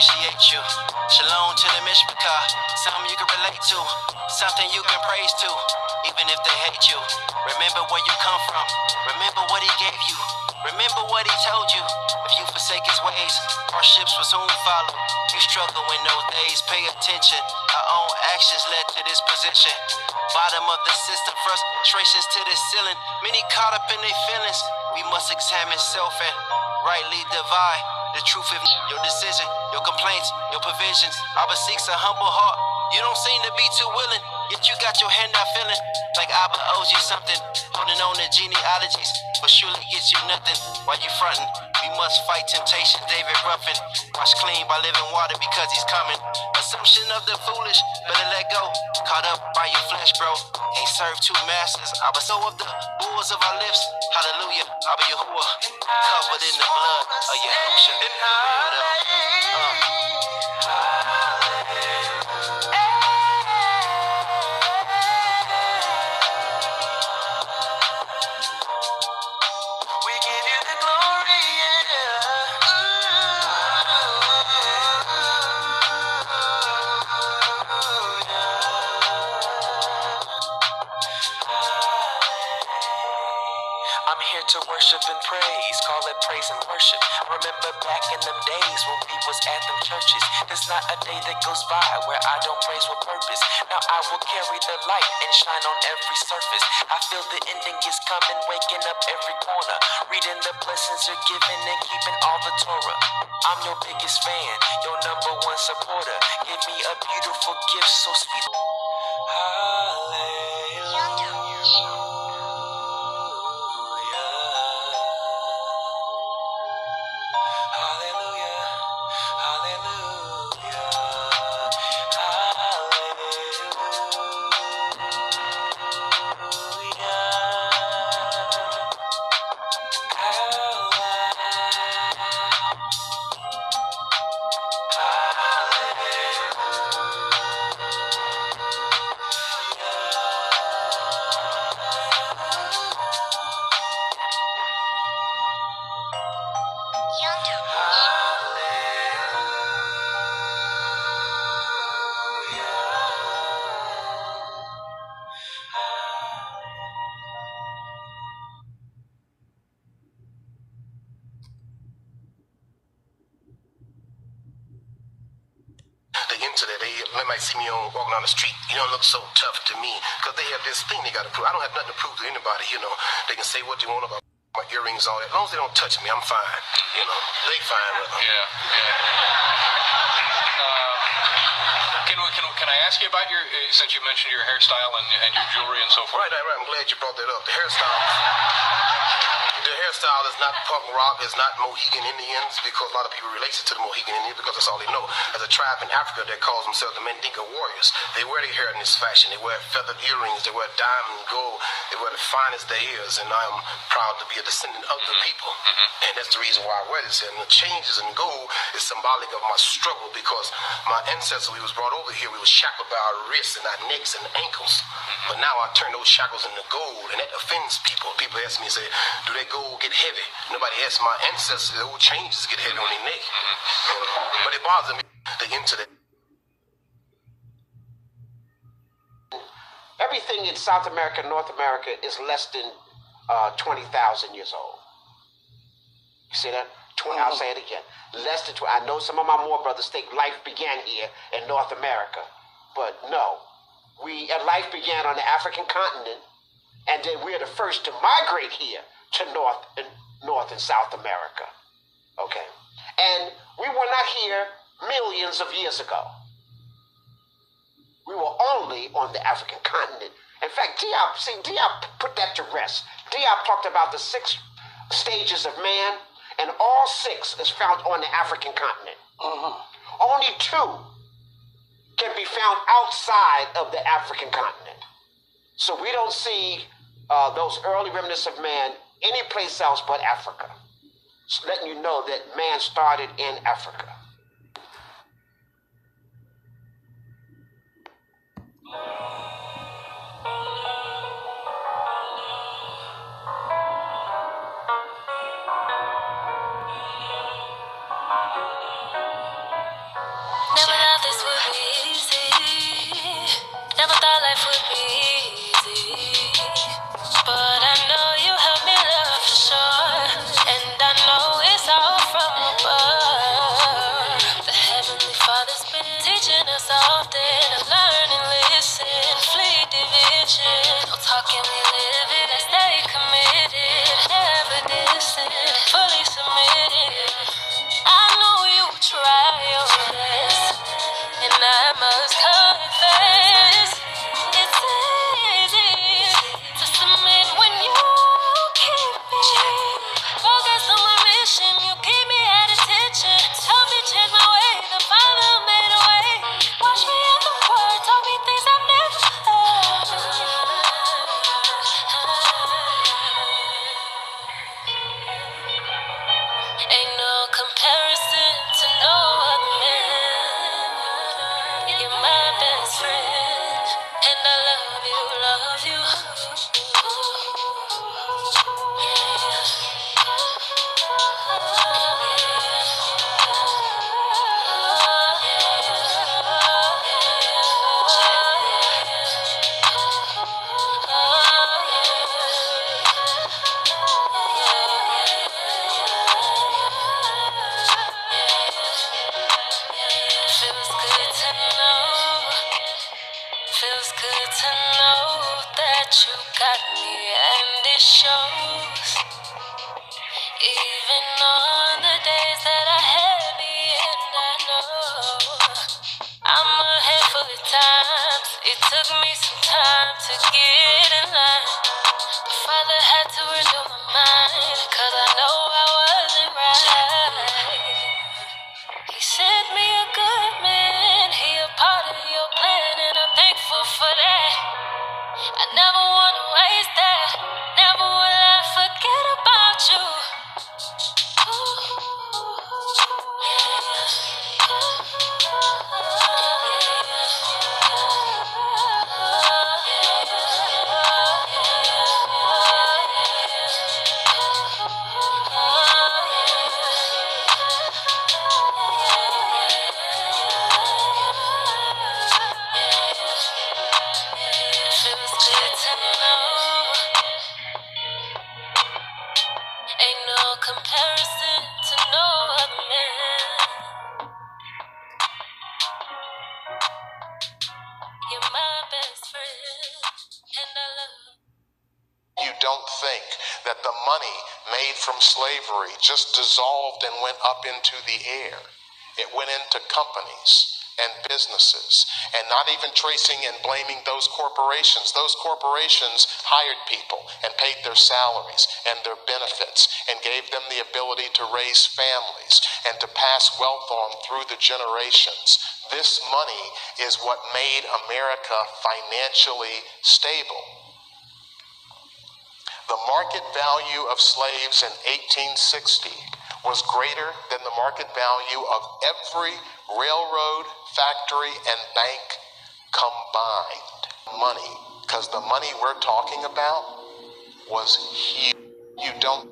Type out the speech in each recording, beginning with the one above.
appreciate you. Shalom to the Mishpachah, something you can relate to, something you can praise to, even if they hate you. Remember where you come from, remember what he gave you, remember what he told you. If you forsake his ways, hardships will soon follow. You struggle in those days, pay attention. Our own actions led to this position. Bottom of the system, frustrations to the ceiling. Many caught up in their feelings. We must examine self and rightly divide the truth of your decision, your complaints, your provisions. Abba seeks a humble heart. You don't seem to be too willing, yet you got your hand out feeling like Abba owes you something. Holding on to genealogies, but surely gets you nothing while you frontin'. We must fight temptation, David Ruffin. Wash clean by living water because he's coming. Assumption of the foolish, better let go. Caught up by your flesh, bro. Ain't served two masters. Abba so of the bulls of our lips. Hallelujah, Abba Yahuah, covered in the blood of Yahushua. I'm here to worship and praise, call it praise and worship. I remember back in them days when we was at them churches. There's not a day that goes by where I don't praise with purpose. Now I will carry the light and shine on every surface. I feel the ending is coming, waking up every corner, reading the blessings you're giving and keeping all the Torah. I'm your biggest fan, your number one supporter. Give me a beautiful gift so sweet. Hallelujah. They might see me walking down the street. You don't look so tough to me because they have this thing they got to prove. I don't have nothing to prove to anybody. They can say what they want about my earrings, all that. As long as they don't touch me, I'm fine. They fine with them. Yeah. Can I ask you about your, since you mentioned your hairstyle and your jewelry and so forth? Right. I'm glad you brought that up. The hairstyle is not punk rock, it's not Mohegan Indians, because a lot of people relate it to the Mohegan Indians because that's all they know. There's a tribe in Africa that calls themselves the Mandinka warriors. They wear their hair in this fashion. They wear feathered earrings, they wear diamond and gold, they wear the finest there is, and I am proud to be a descendant of the people. And that's the reason why I wear this. And the changes in gold is symbolic of my struggle, because my ancestors, we was brought over here, we was shackled by our wrists and our necks and ankles. But now I turn those shackles into gold, and that offends people. People ask me and say, do that gold get heavy? Nobody asks my ancestors, the old changes get heavy on their neck. But it bothers me, the internet. Everything in South America and North America is less than 20,000 years old. You see that? I'll say it again. Less than 20. I know some of my Moor brothers think life began here in North America, but no. Life began on the African continent, and then we're the first to migrate here to North and South America. Okay? And we were not here millions of years ago. We were only on the African continent. In fact, Diop put that to rest. Diop talked about the 6 stages of man, and all 6 is found on the African continent. Only 2 can be found outside of the African continent. So we don't see those early remnants of man any place else but Africa. Just letting you know that man started in Africa. you got me, and it shows. Even on the days that are heavy, and I know I'm a handful of times. It took me some time to get in line. My father had to renew my mind, 'cause I know I wasn't right. He sent me a good man, he a part of your plan, and I'm thankful for that. I never wanna waste that, never will I forget about you. Feels good to know ain't no comparison to no other man. You're my best friend, and I love you. You don't think that the money made from slavery just dissolved and went up into the air. It went into companies and businesses, and not even tracing and blaming those corporations. Those corporations hired people and paid their salaries and their benefits and gave them the ability to raise families and to pass wealth on through the generations. This money is what made America financially stable. The market value of slaves in 1860 was greater than the market value of every railroad, factory, and bank combined. Money, because the money we're talking about was huge. You don't.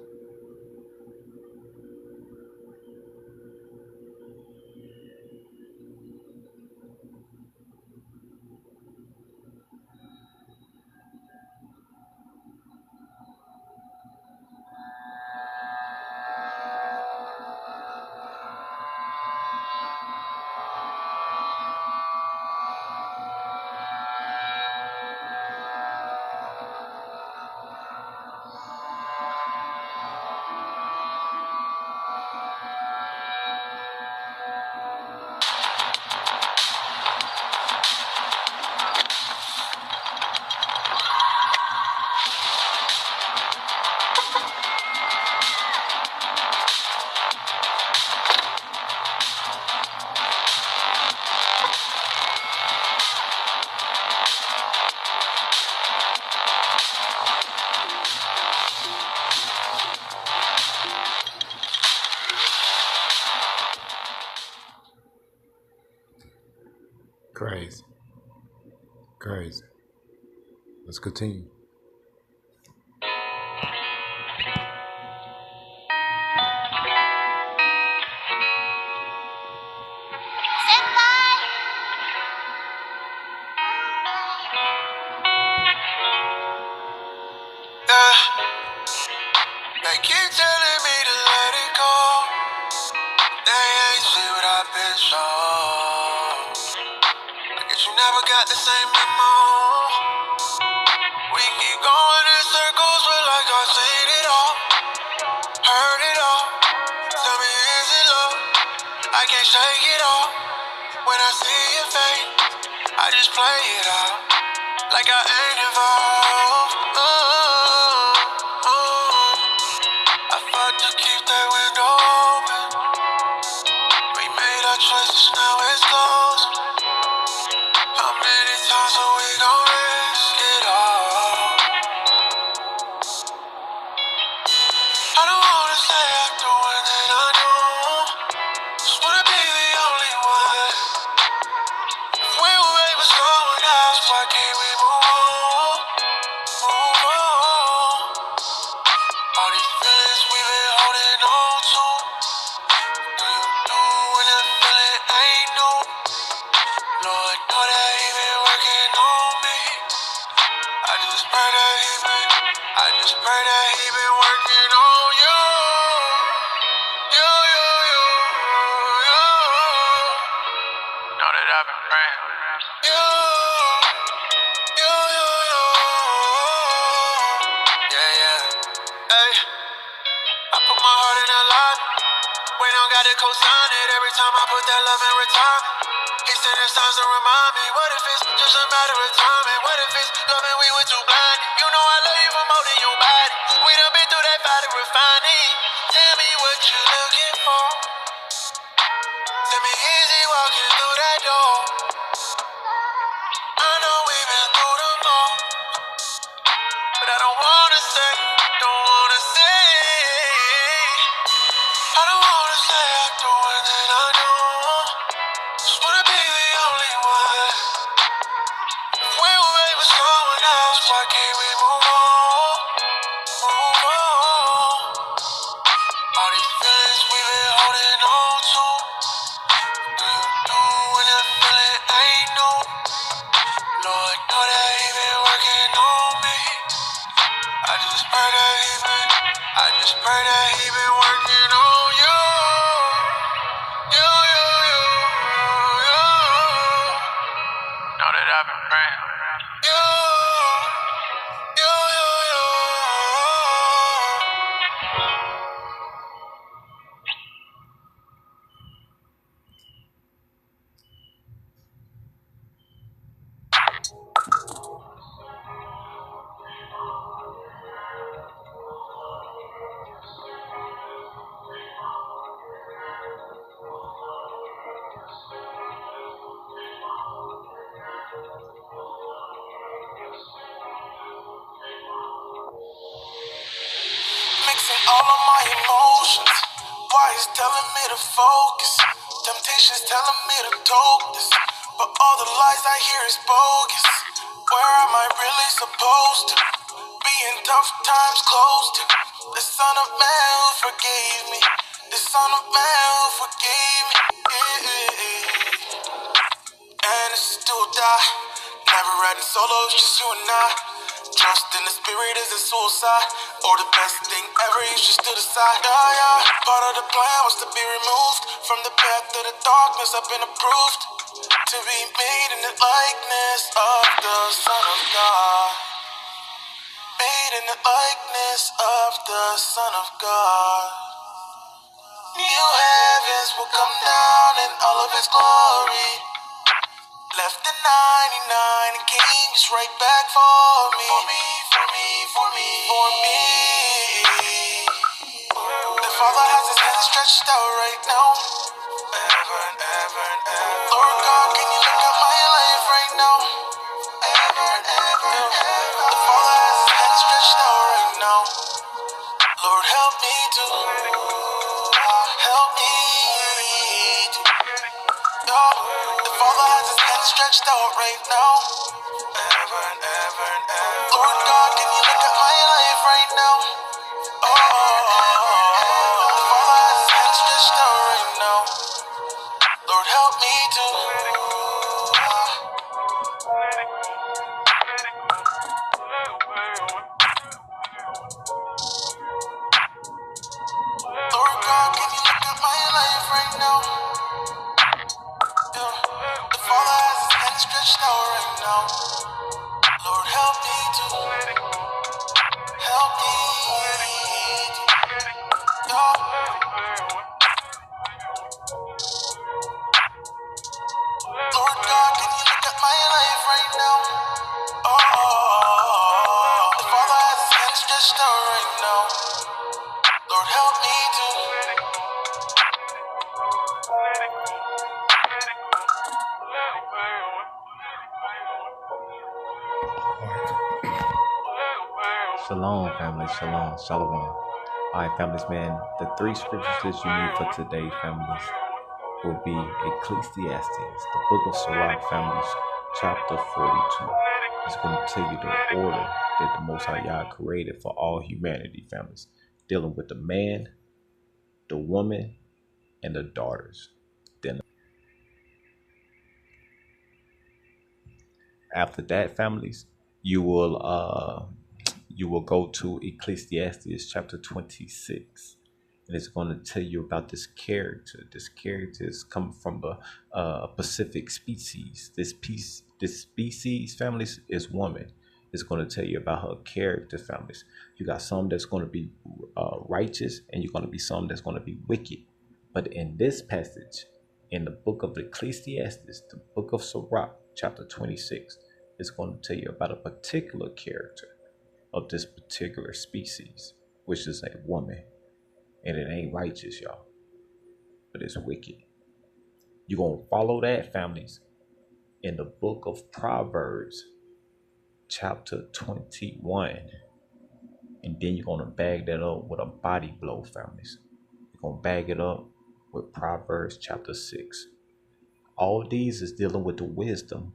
Crazy. Crazy. Let's continue. They keep telling me to let it go. They ain't see what I've been shown. I guess you never got the same memo. We keep going in circles, but like I've seen it all, heard it all. Tell me, is it love? I can't shake it all. When I see your face, I just play it out like I ain't involved. I fought to keep that window open. We made our choices, now it's closed. How many times are we gon' risk it all? I don't wanna say after one that I know. Just wanna be the only one. If we were made for someone else, why can't we move on? Move on. All these feelings we've been holding on to. Do you know when that feeling ain't new? Lord, know that he been working on me. I just pray that he been working on you. You. Know that I've been praying. You. got to co-sign it every time I put that love in return. He sent his signs to remind me. What if it's just a matter of time? And what if it's loving we were too blind? You know I love you for more than your body. We done been through that fire to refining. Tell me what you looking for. Tell me easy walking through that door. I know we've been through the most, but I don't wanna say, don't wanna say. I don't wanna say I do it that I don't. Just wanna be the only one. If we were made for someone else, why can't we move on? Move on. All these feelings we've been holding on to. Do you know when that feeling ain't new? Lord, know that he been working on me. I just pray that he been working on you. You. Know that I've been praying. You. Mixing all of my emotions. Why is telling me to focus? Temptation's telling me to tote this, but all the lies I hear is bogus. Where am I really supposed to be in tough times close to the Son of Man who forgave me? The Son of Man who forgave me. And it's do or die. Never riding solo, it's just you and I. Trust in the spirit isn't suicide, or the best thing ever, you should still decide. Yeah. Part of the plan was to be removed from the path of the darkness. I've been approved to be made in the likeness of the Son of God. Made in the likeness of the Son of God. New heavens will come down in all of its glory. Left the 99 and came just right back for me. For me. The Father has his hands stretched out right now. Ever and ever and ever. Lord God, can you look at my life right now? Ever and ever and ever. The Father has his hands stretched out right now. Lord, help me to. Help me to. The Father has his hands stretched out right now. Ever and ever and ever. Lord God, can you look at my life right now? The Father has his hands stretched out right now. Lord, help me to. Lord God, can you look at my life right now? Yeah. The Father has his hands stretched out right now. Lord, help me to. Help me to. Yeah. Lord God, can you look at my life right now? The Father has his hands stretched out right now. Lord, help me to. Shalom, family. Shalom. Shalom. All right, families, man. The three scriptures that you need for today, families, will be Ecclesiastes, the book of Sirach, families, chapter 42. It's going to tell you the order that the Most High Yah created for all humanity, families, dealing with the man, the woman, and the daughters. Then after that, families, you will go to Ecclesiastes chapter 26, and it's going to tell you about this character. This character is coming from a Pacific species. This species, families, is woman. It's going to tell you about her character, families. You got some that's going to be righteous, and you're going to be some that's going to be wicked. But in this passage, in the book of Ecclesiastes, the book of Sirach, chapter 26, is going to tell you about a particular character of this particular species, which is a woman. And it ain't righteous, y'all, but it's wicked. You're going to follow that, families, in the book of Proverbs, chapter 21. And then you're going to bag that up with a body blow, families. You're going to bag it up with Proverbs chapter 6. All these is dealing with the wisdom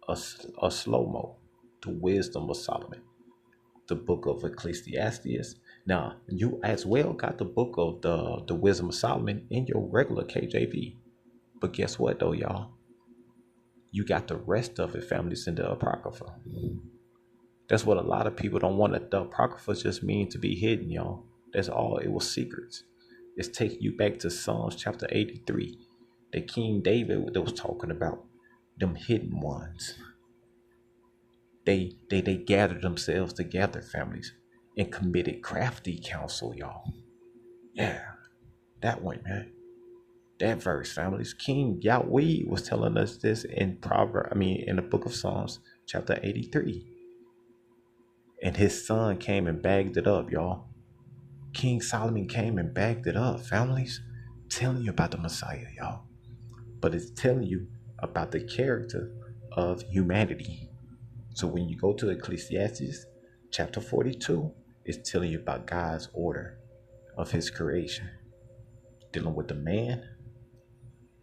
of slow-mo, the wisdom of Solomon. The book of Ecclesiastes. Now, you as well got the book of the wisdom of Solomon in your regular KJV. But guess what, though, y'all? You got the rest of it, families, in the Apocrypha. That's what a lot of people don't want. The Apocrypha just mean to be hidden, y'all. That's all. It was secrets. It's taking you back to Psalms chapter 83. That King David that was talking about them hidden ones. They gathered themselves together, families, and committed crafty counsel, y'all. Yeah, that one, man. That verse, families. King Yahweh was telling us this in in the book of Psalms, chapter 83. And his son came and bagged it up, y'all. King Solomon came and bagged it up, families. Telling you about the Messiah, y'all. But it's telling you about the character of humanity. So when you go to Ecclesiastes, chapter 42, it's telling you about God's order of his creation. Dealing with the man,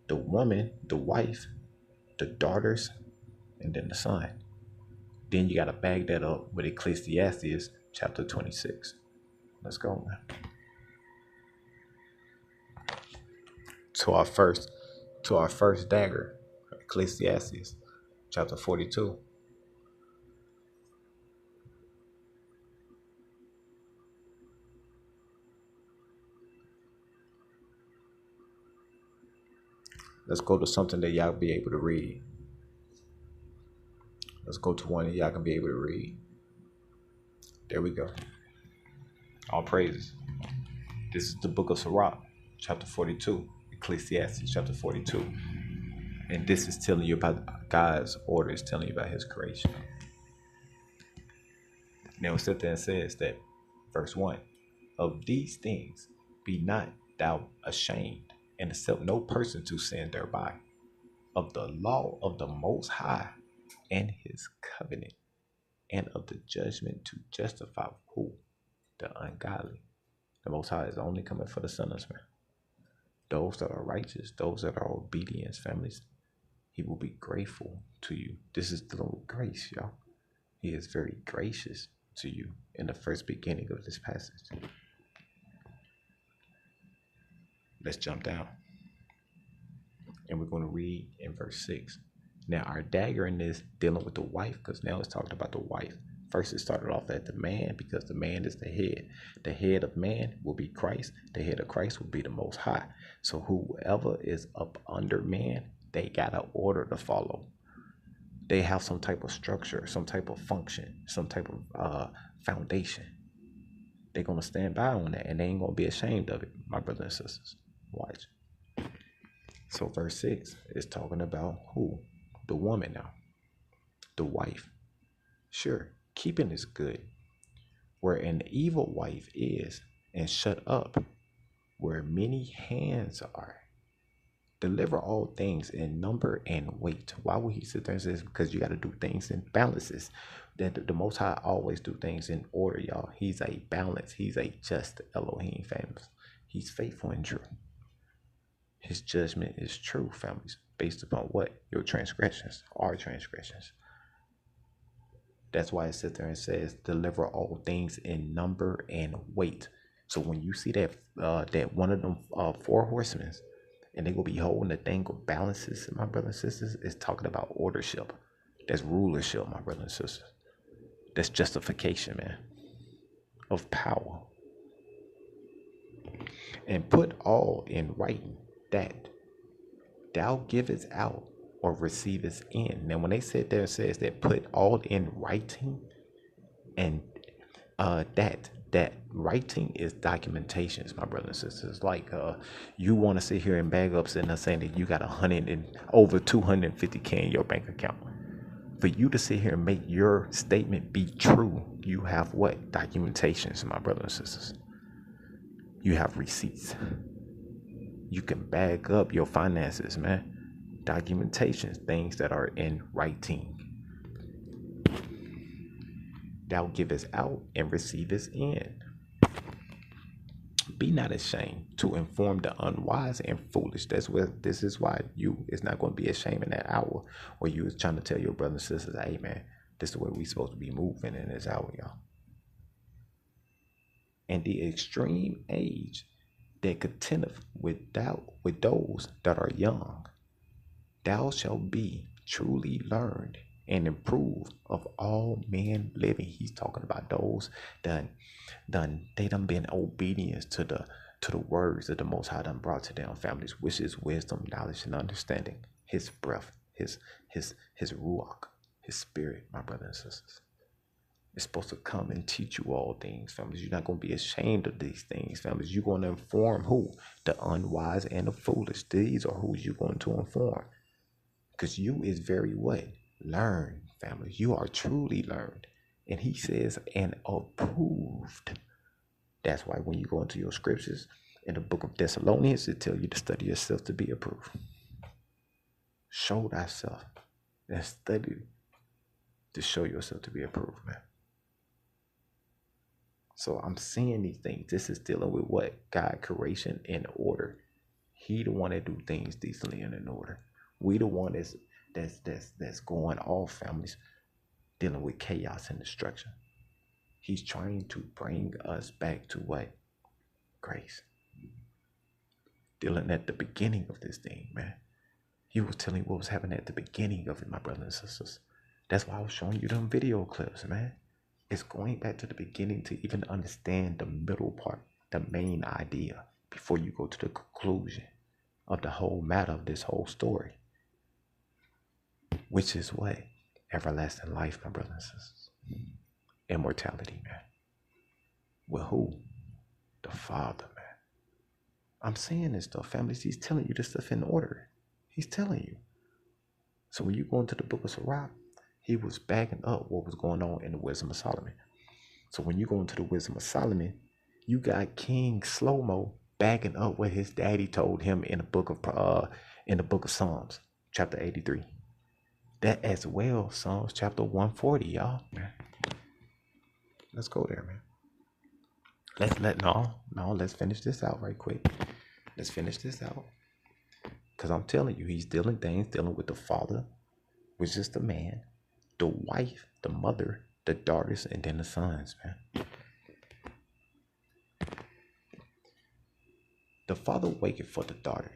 the woman, the wife, the daughters, and then the son. Then you got to bag that up with Ecclesiastes chapter 26. Let's go, man. To our first dagger, Ecclesiastes chapter 42. Let's go to something that y'all be able to read. Let's go to one that y'all can be able to read. There we go. All praises. This is the book of Sirach, chapter 42. Ecclesiastes, chapter 42. And this is telling you about God's order. It's telling you about his creation. Now it sits there and says that, verse 1, of these things be not thou ashamed, and accept no person to sin thereby, of the law of the Most High and his covenant, and of the judgment to justify who? The ungodly. The Most High is only coming for the sinners, man. Those that are righteous, those that are obedient, families, he will be grateful to you. This is the Lord grace, y'all. He is very gracious to you in the first beginning of this passage. Let's jump down. And we're going to read in verse 6. Now, our dagger in this dealing with the wife, because now it's talking about the wife. First, it started off at the man, because the man is the head. The head of man will be Christ. The head of Christ will be the Most High. So whoever is up under man, they got an order to follow. They have some type of structure, some type of function, some type of foundation. They're going to stand by on that, and they ain't going to be ashamed of it, my brothers and sisters. Watch. So verse 6 is talking about who? The woman now. The wife. Sure, keeping is good. Where an evil wife is, and shut up, where many hands are. Deliver all things in number and weight. Why would he sit there and say this? Because you got to do things in balances. That the Most High always do things in order, y'all. He's a balance. He's a just Elohim, families. He's faithful and true. His judgment is true, families, based upon what? Your transgressions, our transgressions. That's why it sits there and says, deliver all things in number and weight. So when you see that that one of them 4 horsemen, and they will be holding the thing of balances, my brothers and sisters, is talking about ordership. That's rulership, my brothers and sisters. That's justification, man, of power. And put all in writing that thou givest out or receivest in. Now, when they sit there and says that put all in writing, and that that writing is documentations, my brothers and sisters. Like you want to sit here and bag up sitting there saying that you got over 250K in your bank account. For you to sit here and make your statement be true, you have what? Documentations, my brothers and sisters. You have receipts. You can bag up your finances, man. Documentations, things that are in writing. Thou givest out and receivest in. Be not ashamed to inform the unwise and foolish. This is why you is not going to be ashamed in that hour where you is trying to tell your brothers and sisters, hey man, this is the way we supposed to be moving in this hour, y'all. And the extreme age that contendeth with those that are young, thou shalt be truly learned and improved of all men living. He's talking about those they done been obedience to the words that the Most High done brought to them families, which is wisdom, knowledge, and understanding. His breath, his ruach, his spirit, my brothers and sisters. It's supposed to come and teach you all things, families. You're not going to be ashamed of these things, families. You're going to inform who? The unwise and the foolish. These are who you're going to inform. Because you is very what? Learned, families. You are truly learned. And he says, and approved. That's why when you go into your scriptures in the book of Thessalonians, it tells you to study yourself to be approved. Show thyself and study to show yourself to be approved, man. So I'm seeing these things. This is dealing with what? God creation in order. He the one that do things decently and in order. We the one that's going off, families, dealing with chaos and destruction. He's trying to bring us back to what? Grace. Dealing at the beginning of this thing, man. He was telling you what was happening at the beginning of it, my brothers and sisters. That's why I was showing you them video clips, man. It's going back to the beginning to even understand the middle part, the main idea, before you go to the conclusion of the whole matter of this whole story. Which is what? Everlasting life, my brothers and sisters. Immortality, man. With who? The Father, man. I'm saying this stuff, families. He's telling you this stuff in order. He's telling you. So when you go into the book of Sirach, he was backing up what was going on in the wisdom of Solomon. So when you go into the wisdom of Solomon, you got King Slow-Mo backing up what his daddy told him in the book of Psalms, chapter 83. That as well, Psalms chapter 140, y'all. Let's go there, man. Let's finish this out right quick. Let's finish this out. Because I'm telling you, he's dealing with the father, which is the man, the wife, the mother, the daughters, and then the sons, man. The father waketh for the daughter,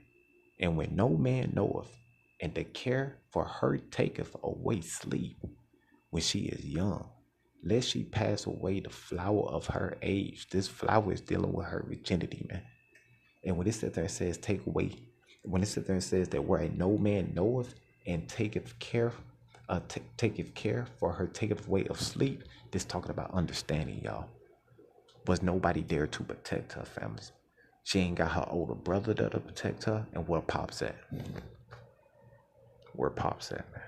and when no man knoweth, and the care for her taketh away sleep when she is young, lest she pass away the flower of her age. This flower is dealing with her virginity, man. And when it sits there and says take away, when it sits there and says that where no man knoweth and taketh care for her taketh away of sleep, this talking about understanding, y'all. Was nobody there to protect her, families. She ain't got her older brother that'll protect her. And where Pop's at? Where Pop's at, man.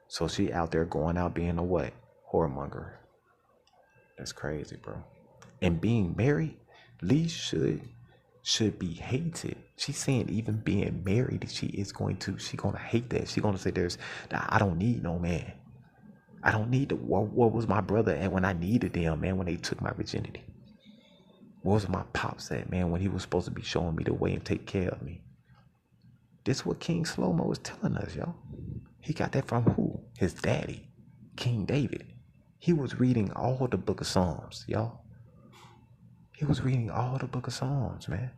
So she out there going out being a what? Whoremonger. That's crazy, bro. And being married, least should be hated. She's saying even being married, she's gonna hate that. She's gonna say I don't need no man. I don't need what was my brother at when I needed them, man, when they took my virginity? What was my pops at, man, when he was supposed to be showing me the way and take care of me? This is what King Slow-Mo is telling us, y'all. He got that from who? His daddy, King David. He was reading all the book of Psalms, y'all. He was reading all the book of Psalms, man.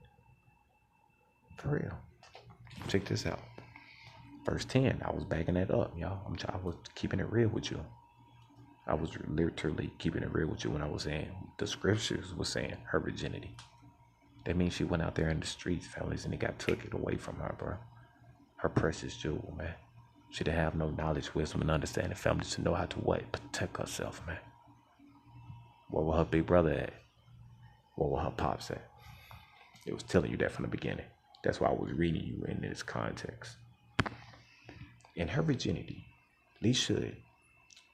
For real. Check this out. Verse 10, I was backing that up, y'all. I was keeping it real with you. I was literally keeping it real with you when I was saying the scriptures was saying her virginity. That means she went out there in the streets, fellas, and it took it away from her, bro. Her precious jewel, man. She didn't have no knowledge, wisdom, and understanding, family, to know how to what? Protect herself, man. Where was her big brother at? Where was her pops at? It was telling you that from the beginning. That's why I was reading you in this context. In her virginity, Lee should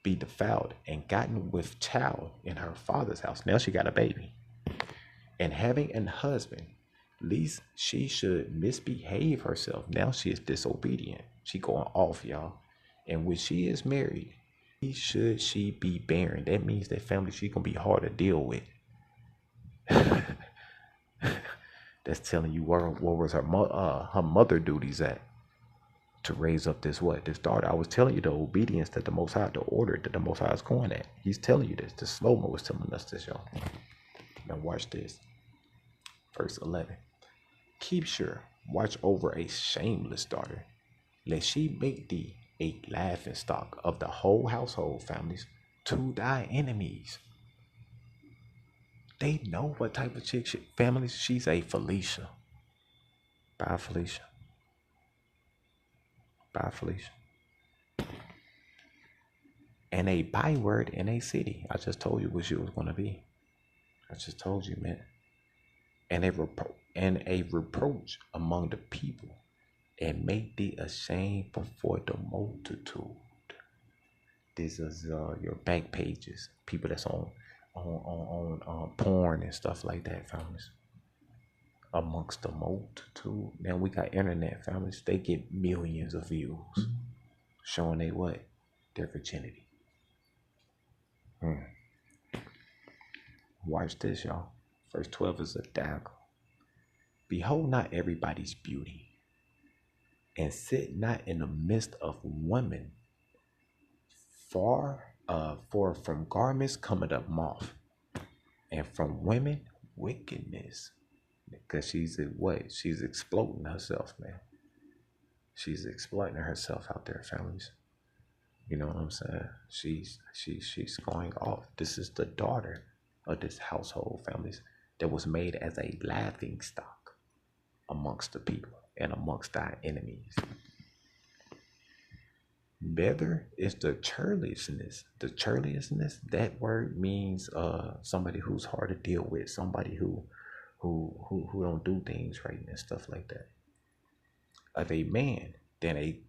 be defiled and gotten with child in her father's house. Now she got a baby. And having an husband, least she should misbehave herself. Now she is disobedient. She going off, y'all. And when she is married, should she be barren? That means that family she gonna be hard to deal with. That's telling you where was her mother duties at to raise up this daughter. I was telling you the obedience that the Most High, the order that the Most High is going at. He's telling you this. The slow-mo is telling us this, y'all. Now watch this. Verse 11. Keep sure, watch over a shameless daughter, lest she make thee a laughing stock of the whole household families to thy enemies. They know what type of chick families. She's a Felicia. Bye, Felicia. Bye, Felicia. And a byword in a city. I just told you what she was going to be. I just told you, man. And a reproach among the people, and make thee ashamed before the multitude. This is your back pages. People that's on porn and stuff like that, families. Amongst the multitude. Now we got internet families. They get millions of views showing they what? Their virginity. Watch this, y'all. Verse 12 is a dagger. Behold not everybody's beauty, and sit not in the midst of women. For from garments cometh a moth, and from women wickedness. Because she's exploiting herself, man. She's exploiting herself out there, families. You know what I'm saying? She's going off. This is the daughter of this household, families, that was made as a laughing stock amongst the people and amongst our enemies. Better is the churlishness. The churlishness, that word means somebody who's hard to deal with, somebody who don't do things right and stuff like that. Of a man than a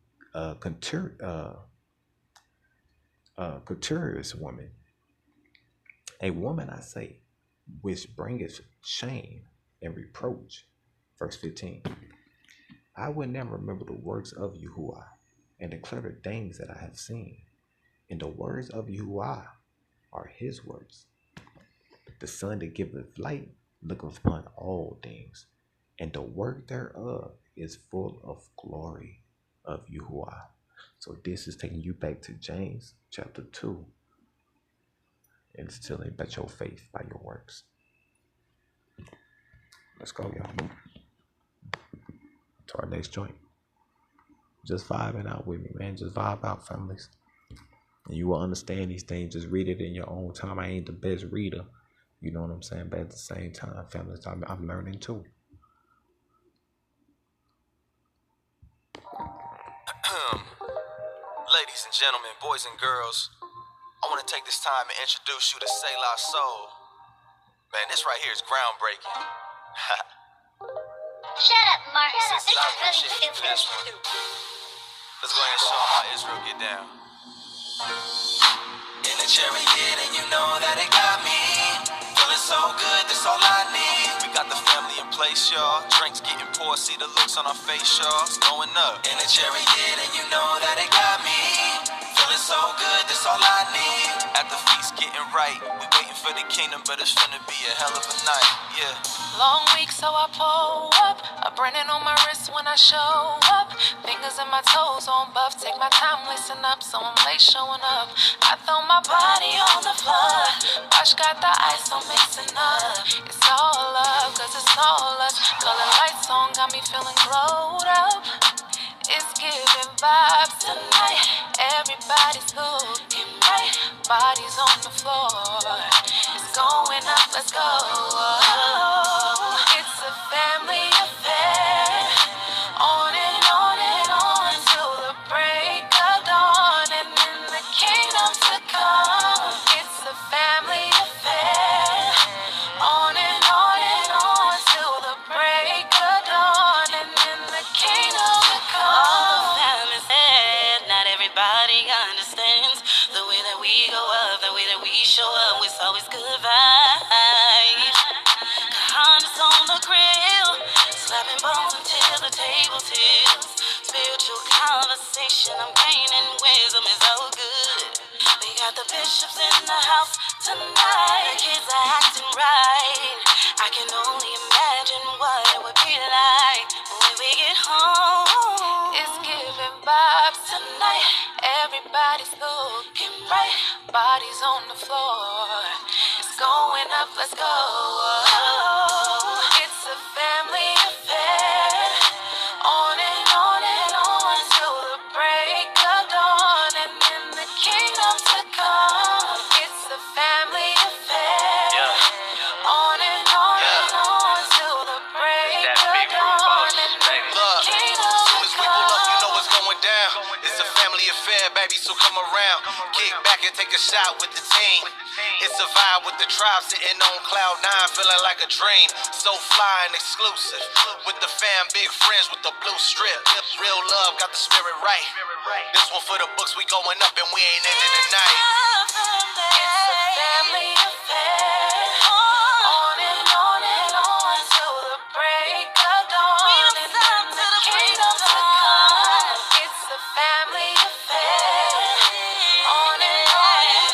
courteous woman. A woman, I say, which bringeth shame and reproach. Verse 15. I will never remember the works of Yahuah, and declare the things that I have seen. And the words of Yahuah are his words. The sun that giveth light looketh upon all things, and the work thereof is full of glory of Yahuah. So this is taking you back to James chapter 2. And it's telling you about your faith by your works. Let's go, y'all. To our next joint. Just vibing out with me, man. Just vibe out, families. And you will understand these things. Just read it in your own time. I ain't the best reader. You know what I'm saying? But at the same time, families, I'm learning too. Ladies and gentlemen, boys and girls, I want to take this time and introduce you to Selah Soul. Man, this right here is groundbreaking. Shut up, Mark. Since I appreciate you for this one, let's go ahead and show 'em how Israel get down. In the chariot, and you know that it got me. Feeling so good, that's all I need. We got the family in place, y'all. Drinks getting poured, see the looks on our face, y'all. It's going up. In the chariot, and you know that it got me. Feeling so good, that's all I need. At the feast getting right, we waiting for the kingdom, but it's finna be a hell of a night, yeah. Long week, so I pull up. A Brennan on my wrist when I show up. Fingers and my toes on buff. Take my time, listen up, so I'm late showing up. I throw my body on the floor. Watch got the ice, so mixing up. It's all love, cause it's all us. Color lights on, got me feeling glowed up. It's giving vibes tonight. Everybody's looking right. Bodies on the floor. It's going up, let's go. It's a family affair. On and on and on till the break of dawn. And in the kingdom to come. It's a family affair. conversation, I'm gaining wisdom, it's all good. We got the bishops in the house tonight. The kids are acting right. I can only imagine what it would be like when we get home. It's giving vibes tonight. Everybody's looking right. Bodies on the floor. It's going up, let's go. It's a family affair. On and on and on till the break of dawn. And in the kingdom to come. It's a family affair. On and on till the break of dawn. And in the kingdom Soon to as we pull up, you know come. what's going down. It's a family affair, baby, so come around. Kick back and take a shot with the team. It's a vibe with the tribe sitting on cloud 9, feeling like a dream. So fly and exclusive. With the fam, big friends with the blue strip. Real love, got the spirit right. This one for the books, we going up and we ain't ending the night. It's a family affair. On and on till the break of dawn. And in the kingdom to come. It's a family affair. On and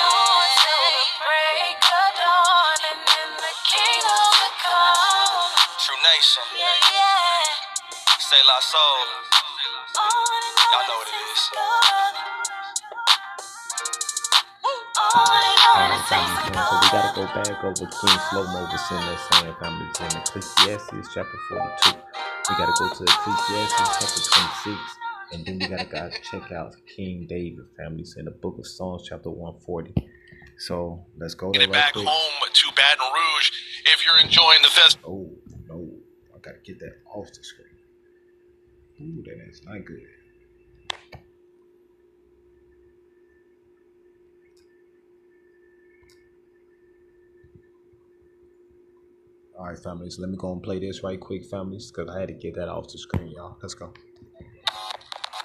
on till the break of dawn. And in the kingdom to come. True Nation, Yeah. say la soul. Y'all know what it is. Alright, family, man. So we gotta go back over King Slow-Mo was in there saying, family, in Ecclesiastes chapter 42. We gotta go to Ecclesiastes chapter 26, and then we gotta check out King David, families, in the book of Psalms chapter 140. So let's go Get there it right back quick. home to Baton Rouge. If you're enjoying the festival. Oh no, I gotta get that off the screen. Ooh, that is not good. Alright, families, let me go and play this right quick, families, because I had to get that off the screen, y'all. Let's go.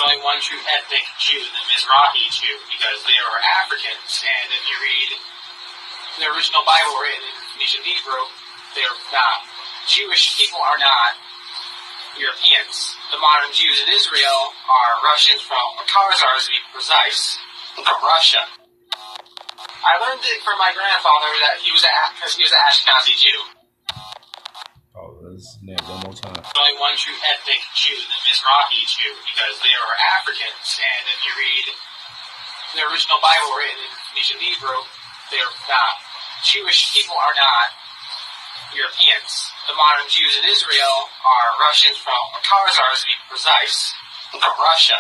Only one true ethnic Jew, the Mizrahi Jew, because they are Africans, and if you read the original Bible written in Phoenician Hebrew, they're not. Jewish people are not Europeans. The modern Jews in Israel are Russians from Khazars, to be precise, from Russia. I learned it from my grandfather that he was an Ashkenazi Jew. Oh, let's name one more time. There's only one true ethnic Jew, the Mizrahi Jew, because they are Africans, and if you read the original Bible written in Phoenician Hebrew, they're not. Jewish people are not Europeans. The modern Jews in Israel are Russians from Khazars, to be precise, from Russia.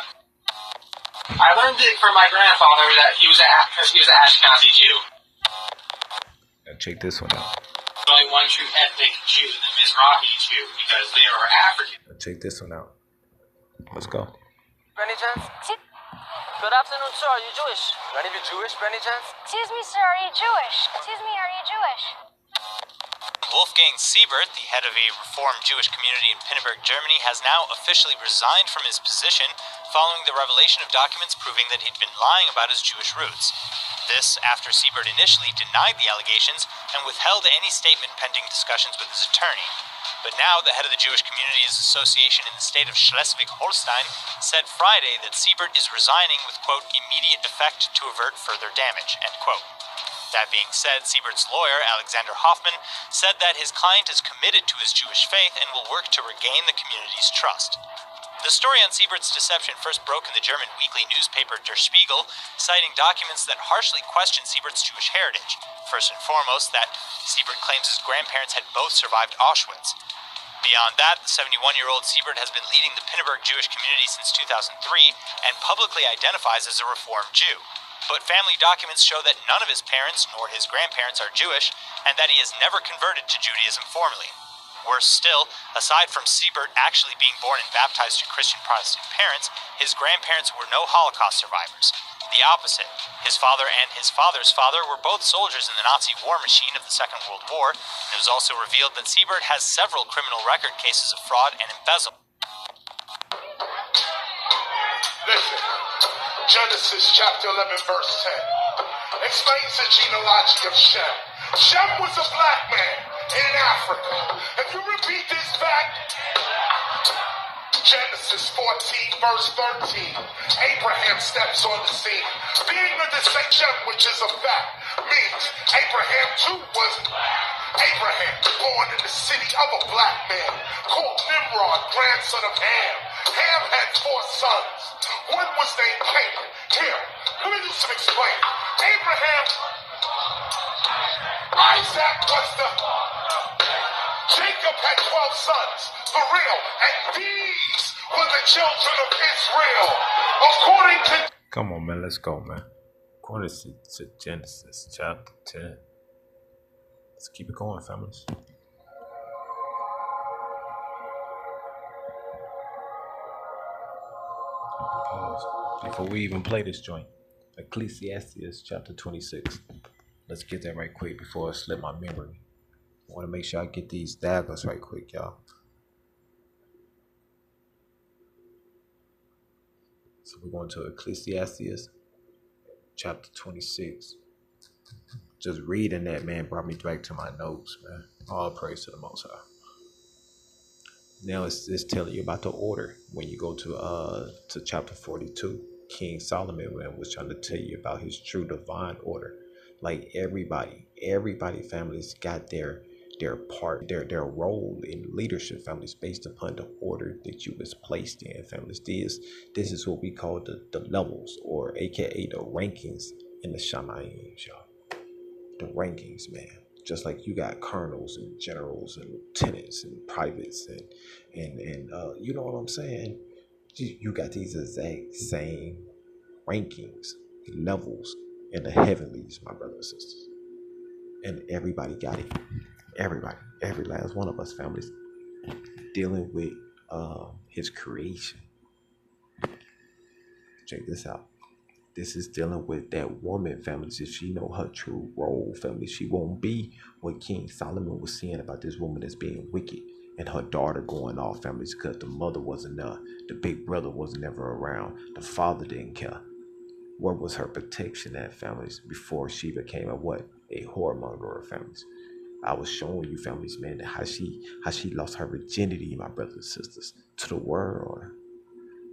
I learned it from my grandfather that he was an Ashkenazi Jew. Now check this one out. There's only one true ethnic Jew, the Mizrahi Jew, because they are African. Now check this one out. Let's go. Any chance? Good afternoon, sir. Are you Jewish? Are any of you Jewish, by any chance? Excuse me, sir, are you Jewish? Excuse me, are you Jewish? Wolfgang Siebert, the head of a Reformed Jewish community in Pinneberg, Germany, has now officially resigned from his position following the revelation of documents proving that he'd been lying about his Jewish roots. This after Siebert initially denied the allegations and withheld any statement pending discussions with his attorney. But now the head of the Jewish Communities Association in the state of Schleswig-Holstein said Friday that Siebert is resigning with, quote, immediate effect to avert further damage, end quote. That being said, Siebert's lawyer, Alexander Hoffman, said that his client is committed to his Jewish faith and will work to regain the community's trust. The story on Siebert's deception first broke in the German weekly newspaper Der Spiegel, citing documents that harshly question Siebert's Jewish heritage. First and foremost, that Siebert claims his grandparents had both survived Auschwitz. Beyond that, the 71-year-old Siebert has been leading the Pinneberg Jewish community since 2003 and publicly identifies as a Reformed Jew. But family documents show that none of his parents nor his grandparents are Jewish, and that he has never converted to Judaism formally. Worse still, aside from Siebert actually being born and baptized to Christian Protestant parents, his grandparents were no Holocaust survivors. The opposite. His father and his father's father were both soldiers in the Nazi war machine of the Second World War. It was also revealed that Siebert has several criminal record cases of fraud and embezzlement. Listen, Genesis chapter 11 verse 10 explains the genealogy of Shem. Shem was a black man in Africa. If you repeat this back, Genesis 14 verse 13, Abraham steps on the scene. Being a descendant, which is a fact, means Abraham too was Abraham, born in the city of a black man, called Nimrod, grandson of Ham. Ham had 4 sons. One was named Canaan. Here, let me do some explaining. Abraham, Isaac was the... Jacob had 12 sons, for real, and these were the children of Israel. According to... Come on, man. Let's go, man. According to Genesis chapter 10. Let's keep it going, families. Pause. Before we even play this joint, Ecclesiastes chapter 26. Let's get that right quick before I slip my memory. I want to make sure I get these daggers right quick, y'all. So we're going to Ecclesiastes chapter 26. Just reading that, man, brought me back to my notes, man. All praise to the Most High. Now it's telling you about the order. When you go to chapter 42, King Solomon was trying to tell you about his true divine order. Like everybody families got their part, their role in leadership, families, based upon the order that you was placed in, families. This is what we call the levels, or aka the rankings in the Shamayim, y'all. The rankings, man. Just like you got colonels and generals and lieutenants and privates and you know what I'm saying? You got these exact same rankings, levels in the heavenlies, my brothers and sisters. And everybody got it. Everybody, every last one of us, families, dealing with his creation. Check this out. This is dealing with that woman, families. If she know her true role, families, she won't be what King Solomon was saying about this woman that's being wicked and her daughter going off, families, because the mother wasn't there. The big brother was never around. The father didn't care. Where was her protection at, families, before she became a what? A whoremonger, families. I was showing you, families, man, how she lost her virginity, my brothers and sisters, to the world.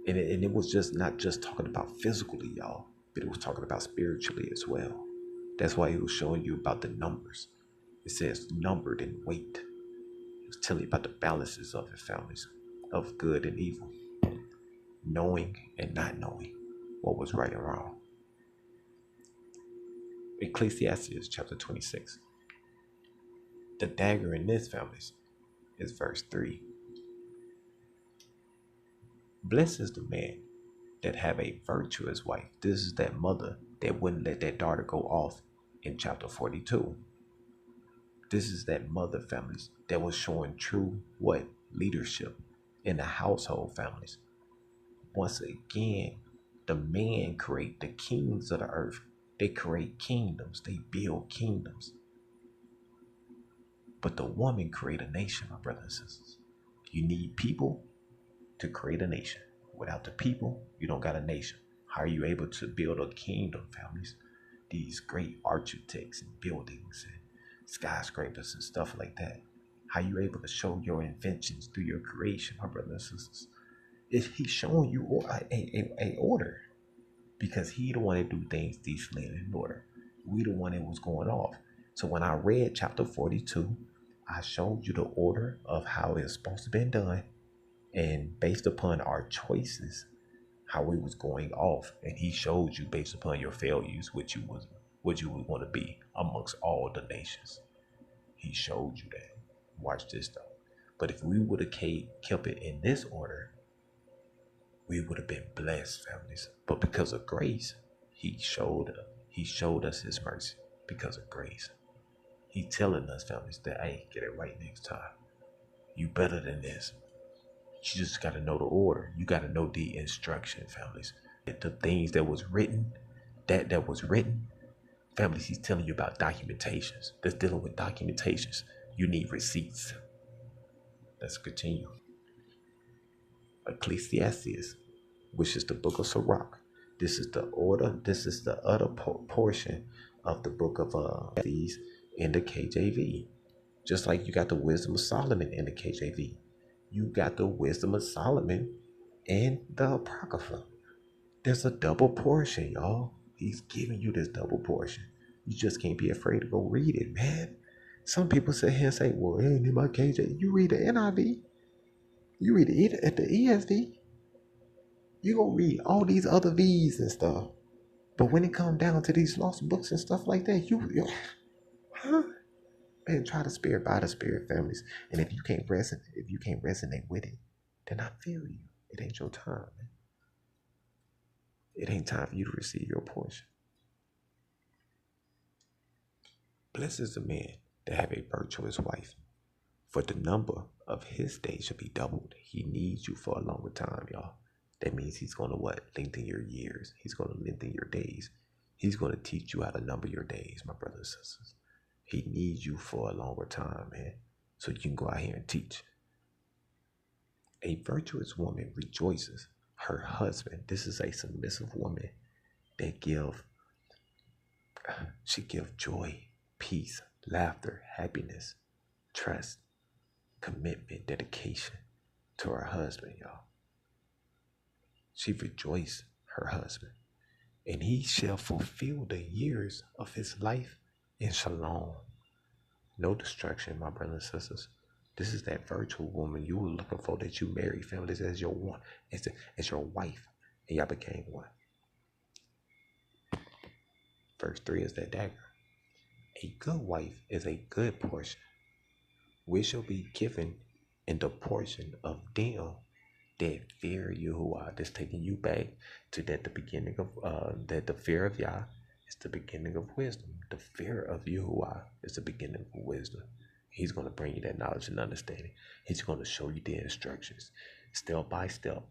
And it was just not just talking about physically, y'all, but it was talking about spiritually as well. That's why he was showing you about the numbers. It says numbered in weight. It was telling you about the balances of it, families, of good and evil, knowing and not knowing what was right and wrong. Ecclesiastes chapter 26. The dagger in this, families, is verse 3. Blessed is the man that have a virtuous wife. This is that mother that wouldn't let that daughter go off in chapter 42. This is that mother, families, that was showing true what? Leadership in the household, families. Once again, the man create the kings of the earth. They create kingdoms. They build kingdoms. But the woman create a nation, my brothers and sisters. You need people to create a nation. Without the people, you don't got a nation. How are you able to build a kingdom, families? These great architects and buildings and skyscrapers and stuff like that. How are you able to show your inventions through your creation, my brothers and sisters? He's showing you a order, because he the one that do things decently and in order. We the one that was going off. So when I read chapter 42, I showed you the order of how it's supposed to be done, and based upon our choices, how we was going off. And he showed you based upon your failures, what you would want to be amongst all the nations. He showed you that. Watch this though. But if we would have kept it in this order, we would have been blessed, families. But because of grace, he showed us his mercy because of grace. He telling us, families, that, hey, get it right next time. You better than this. You just got to know the order. You got to know the instruction, families. The things that was written, that was written, families, he's telling you about documentations. That's dealing with documentations. You need receipts. Let's continue. Ecclesiastes, which is the book of Sirach. This is the order. This is the other portion of the book of these in the KJV. Just like you got the wisdom of Solomon in the KJV. You got the wisdom of Solomon and the Apocrypha. There's a double portion, y'all. He's giving you this double portion. You just can't be afraid to go read it, man. Some people sit here and say, well, it ain't in my KJ. You read the NIV. You read it at the ESV. You gonna read all these other V's and stuff. But when it comes down to these lost books and stuff like that, man, try the spirit by the spirit, families. And if you can't resonate with it, then I feel you. It ain't your time, man. It ain't time for you to receive your portion. Blessed is the man that have a virtuous wife, for the number of his days shall be doubled. He needs you for a longer time, y'all. That means he's going to what? Lengthen your years. He's going to lengthen your days. He's going to teach you how to number your days, my brothers and sisters. He needs you for a longer time, man, so you can go out here and teach. A virtuous woman rejoices her husband. This is a submissive woman that gives joy, peace, laughter, happiness, trust, commitment, dedication to her husband, y'all. She rejoiced her husband, and he shall fulfill the years of his life in shalom. No destruction, my brothers and sisters. This is that virtual woman you were looking for, that you married, families, as your one, as your wife, and y'all became one. Verse 3 is that dagger. A good wife is a good portion, which shall be given in the portion of them that fear Yahuah. This taking you back to that the beginning of that the fear of Yah is the beginning of wisdom. The fear of Yahuah is the beginning of wisdom. He's going to bring you that knowledge and understanding. He's going to show you the instructions, step by step,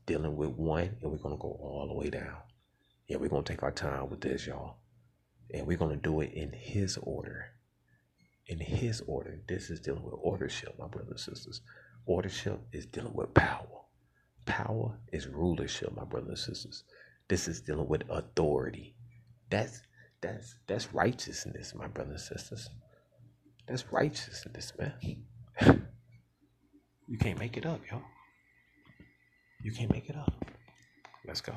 dealing with one, and we're going to go all the way down. Yeah, we're going to take our time with this, y'all. And we're going to do it in his order. In his order. This is dealing with ordership, my brothers and sisters. Ordership is dealing with power. Power is rulership, my brothers and sisters. This is dealing with authority. That's righteousness, my brothers and sisters. That's righteousness, man. You can't make it up, yo. You can't make it up. Let's go.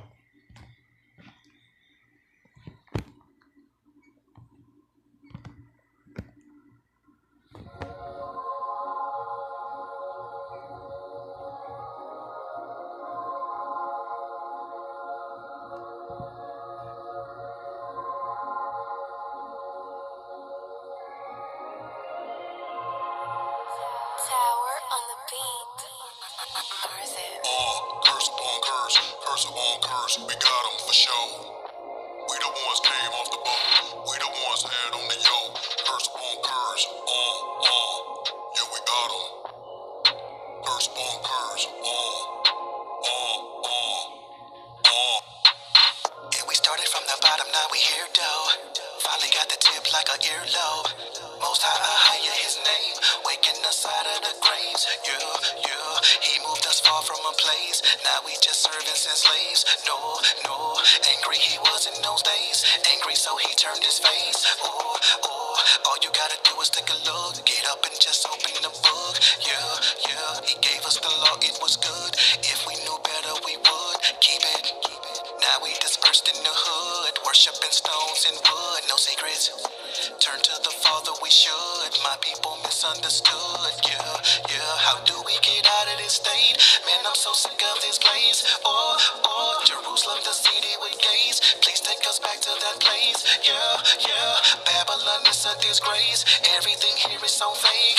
Curse upon curse, we got them for sure. We the ones came off the boat, we the ones had on the yoke. Curse upon curse, yeah, we got them. Curse upon curse, Yeah, we started from the bottom, now we here, though. Finally got the tip like a earlobe. Most high, his name, waking us out of the graves. Yeah, he moved us far from a place. Now we just serving since slaves. No, angry he was in those days. Angry, so he turned his face. Oh, all you gotta do is take a look. Get up and just open the book. Yeah, he gave us the law, it was good. If we knew better, we would keep it. Now we dispersed in the hood, worshiping stones and wood, no secrets. Turn to the Father, we should. My people misunderstood. Yeah. How do we get out of this state? Man, I'm so sick of this place. Oh, Jerusalem, the city with gates. Please take us back to that place. Yeah. Babylon is a disgrace. Everything here is so fake.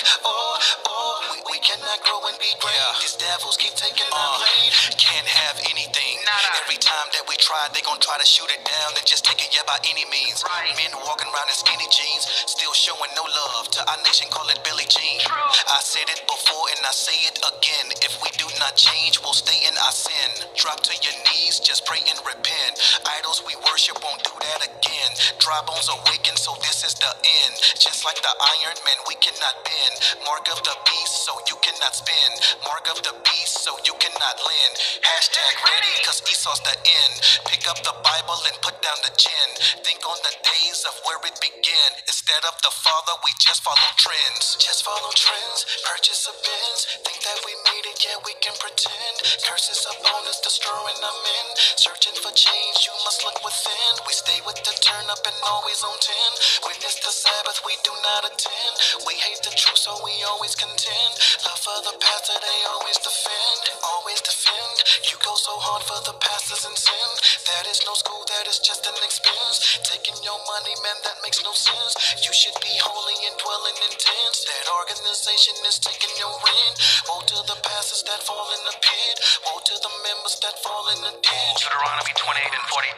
We cannot grow and be great. These devils keep taking our blade. Can't have anything. Every time that we try, they gon' try to shoot it down and just take it, by any means. Men walking around in skinny jeans, still showing no love to our nation, call it Billie Jean. I said it before and I say it again. If we do not change, we'll stay in our sin. Drop to your knees, just pray and repent. Idols we worship won't do that again. Dry bones awaken, so this is the end. Just like the Iron Man, we cannot bend. Mark of the beast, so you cannot spin. Mark of the beast, so you cannot lend. Hashtag ready, cause Esau's the end. Pick up the Bible and put down the gin. Think on the days of where it began. Instead of the Father, we just follow trends. Just follow trends. Purchase a Benz, think that we made it, yeah, we can pretend. Curses upon us, destroying our men. Searching for change, you must look within. We stay with the turn up and always on 10. Witness the Sabbath, we do not attend. We hate the truth, so we always contend. Love for the pastor, they always defend. Always defend. You go so hard for the pastors and sin. That is no school, that is just an expense. Taking your money, man, that makes no sense. You should be holy and dwelling in tents. That organization is taking your rent. Woe to the pastors that fall in the pit. Woe to the members that fall in the ditch. Deuteronomy 28 and 43.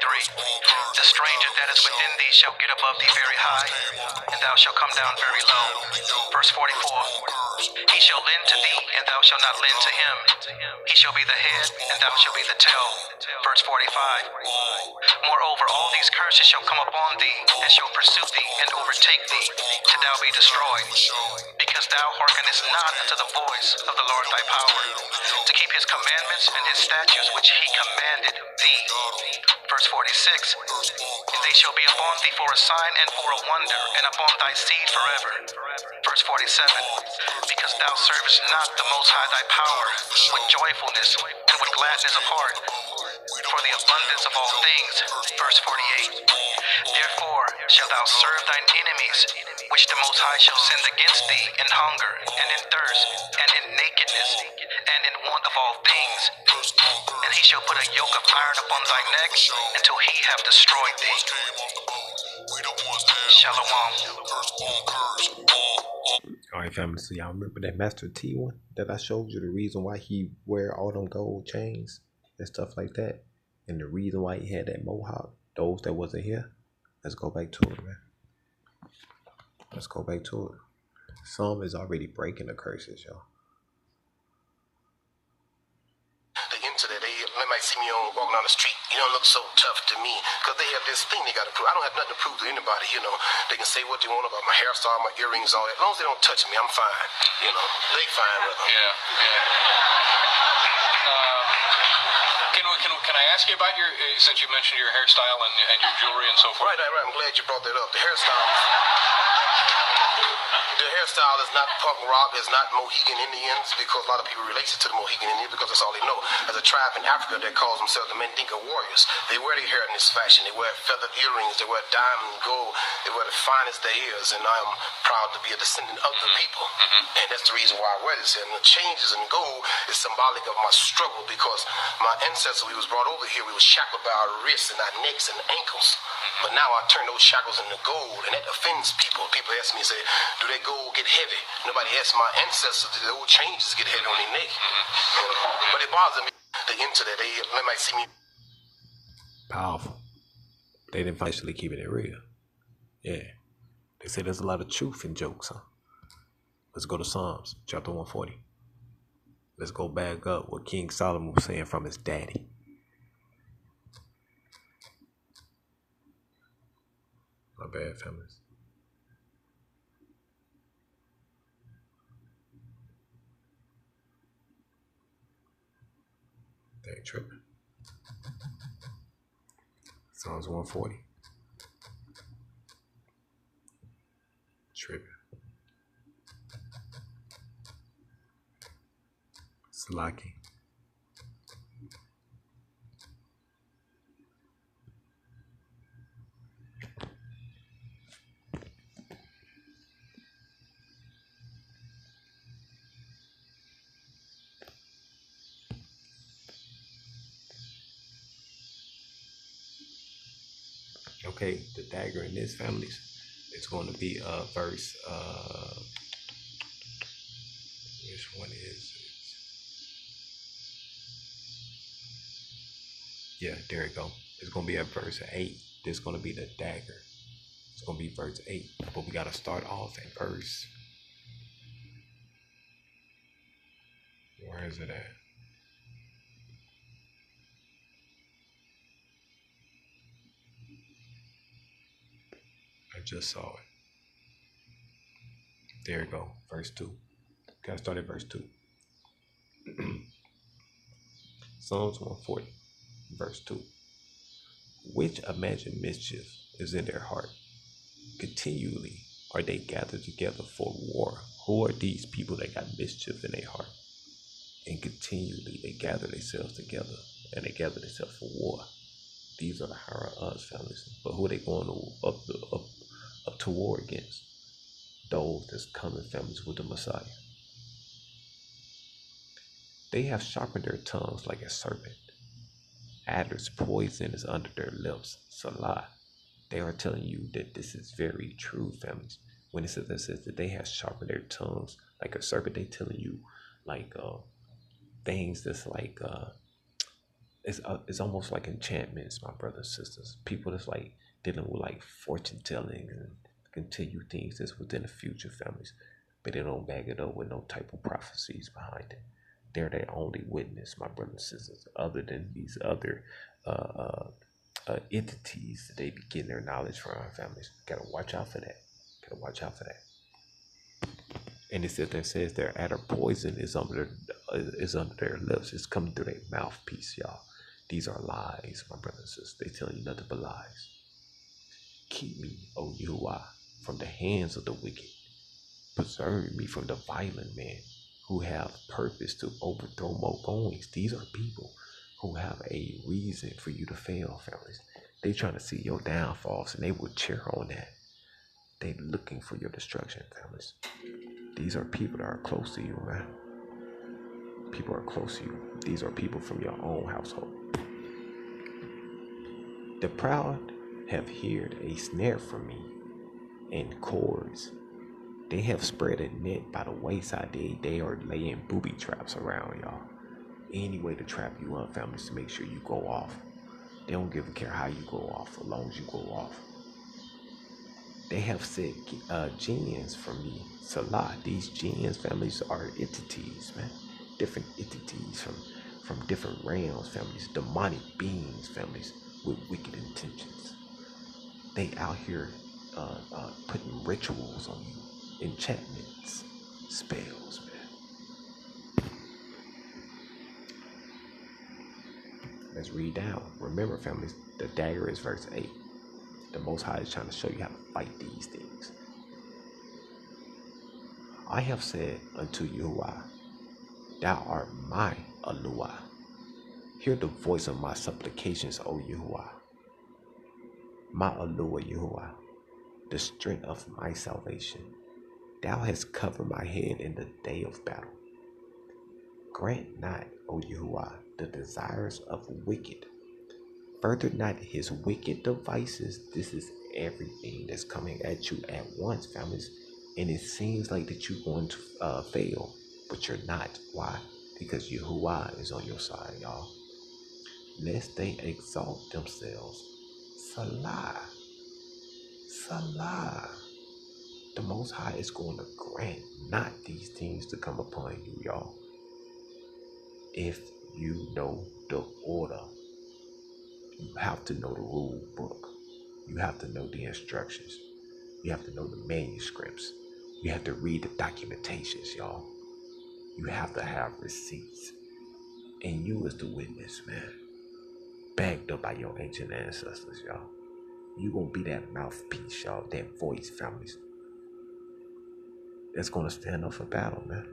The stranger that is within thee shall get above thee very high, and thou shalt come down very low. Verse 44. He shall lend to thee, and thou shalt not lend to him. He shall be the head, and thou shalt be the tail. Verse 45. Moreover, all these curses shall come upon thee, and shall pursue thee, and overtake thee, till thou be destroyed. Because thou hearkenest not unto the voice of the Lord thy power, to keep his commandments and his statutes which he commanded thee. Verse 46. And they shall be upon thee for a sign and for a wonder, and upon thy seed forever. Verse 47. Because thou servest not the Most High thy power, with joyfulness and with gladness of heart, for the abundance of all things. Verse 48. Therefore shalt thou serve thine enemies, which the Most High shall send against thee in hunger, and in thirst, and in nakedness, and in want of all things. And he shall put a yoke of iron upon thy neck, until he have destroyed thee. Shalom. Alright, family, so y'all remember that Master T one that I showed you, the reason why he wear all them gold chains and stuff like that, and the reason why he had that mohawk, those that wasn't here? Let's go back to it, man. Let's go back to it. Some is already breaking the curses, y'all. They might see me walking down the street. You don't look so tough to me, because they have this thing they got to prove. I don't have nothing to prove to anybody, you know. They can say what they want about my hairstyle, my earrings, all that. As long as they don't touch me, I'm fine. You know, they fine with them. Yeah. Can I ask you about your, since you mentioned your hairstyle and your jewelry and so forth? Right. I'm glad you brought that up. The hairstyle is not punk rock, it's not Mohegan Indians, because a lot of people relate it to the Mohegan Indians because that's all they know. There's a tribe in Africa that calls themselves the Mandinka warriors. They wear their hair in this fashion. They wear feathered earrings, they wear diamond and gold, they wear the finest there is, and I'm proud to be a descendant of the people. And that's the reason why I wear this here. And the changes in gold is symbolic of my struggle, because my ancestors, we was brought over here, we was shackled by our wrists and our necks and ankles. But now I turn those shackles into gold, and that offends people. People ask me, say, do that gold get heavy? Nobody asks my ancestors, did the old changes get heavy on their neck? But it bothers me. They into that. They might see me. Powerful. They didn't actually keep it real. Yeah. They say there's a lot of truth in jokes, huh? Let's go to Psalms, chapter 140. Let's go back up what King Solomon was saying from his daddy. My bad, fellas. They ain't tripping. Psalms 140. Tripping. Slaki. Okay, the dagger in this family is going to be verse which one is it? Yeah, there you go. It's going to be at verse 8. This is going to be the dagger. It's going to be verse 8, but we got to start off at verse, where is it at? I just saw it. There you go, verse 2. Gotta start at verse 2. Psalms 140, verse 2. Which imagine mischief is in their heart. Continually Are they gathered together for war? Who are these people that got mischief in their heart? And continually they gather themselves together and they gather themselves for war. These are the harassment families. But who are they going up to war against? Those that's coming families with the Messiah. They have sharpened their tongues like a serpent. Adder's poison is under their lips. Salah. They are telling you that this is very true, families. When it says that they have sharpened their tongues like a serpent, they telling you like things that's like it's almost like enchantments, my brothers and sisters. People that's like dealing with like fortune telling and can tell you things that's within the future, families, but they don't back it up with no type of prophecies behind it. They're their only witness, my brothers and sisters, other than these other entities that they be getting their knowledge from, families. Gotta watch out for that. Gotta watch out for that. And it says their adder poison is under their lips. It's coming through their mouthpiece, y'all. These are lies, my brothers and sisters. They telling you nothing but lies. Keep me, O Yahuah, from the hands of the wicked. Preserve me from the violent men who have purpose to overthrow more goings. These are people who have a reason for you to fail, families. They trying to see your downfalls and they will cheer on that. They looking for your destruction, families. These are people that are close to you, man. People are close to you. These are people from your own household. The proud have heard a snare from me and cords. They have spread a net by the wayside. They are laying booby traps around, y'all. Any way to trap you up, families, to make sure you go off. They don't give a care how you go off, as long as you go off. They have said jinns from me. Salah, these jinns, families, are entities, man. Different entities from different realms, families. Demonic beings, families, with wicked intentions. They out here putting rituals on you, enchantments, spells, man. Let's read down. Remember, families, the dagger is verse 8. The Most High is trying to show you how to fight these things. I have said unto Yahuah, thou art my Aluah. Hear the voice of my supplications, O Yahuah. My Aluah Yahuah, the strength of my salvation. Thou hast covered my head in the day of battle. Grant not, O Yahuah, the desires of wicked. Further not his wicked devices. This is everything that's coming at you at once, families. And it seems like that you're going to fail, but you're not. Why? Because Yahuah is on your side, y'all. Lest they exalt themselves. Salah. Salah. The Most High is going to grant not these things to come upon you, y'all. If you know the order. You have to know the rule book. You have to know the instructions. You have to know the manuscripts. You have to read the documentations, y'all. You have to have receipts. And you as the witness, man. Backed up by your ancient ancestors, y'all. You gonna be that mouthpiece, y'all. That voice, families. That's gonna stand up for battle, man.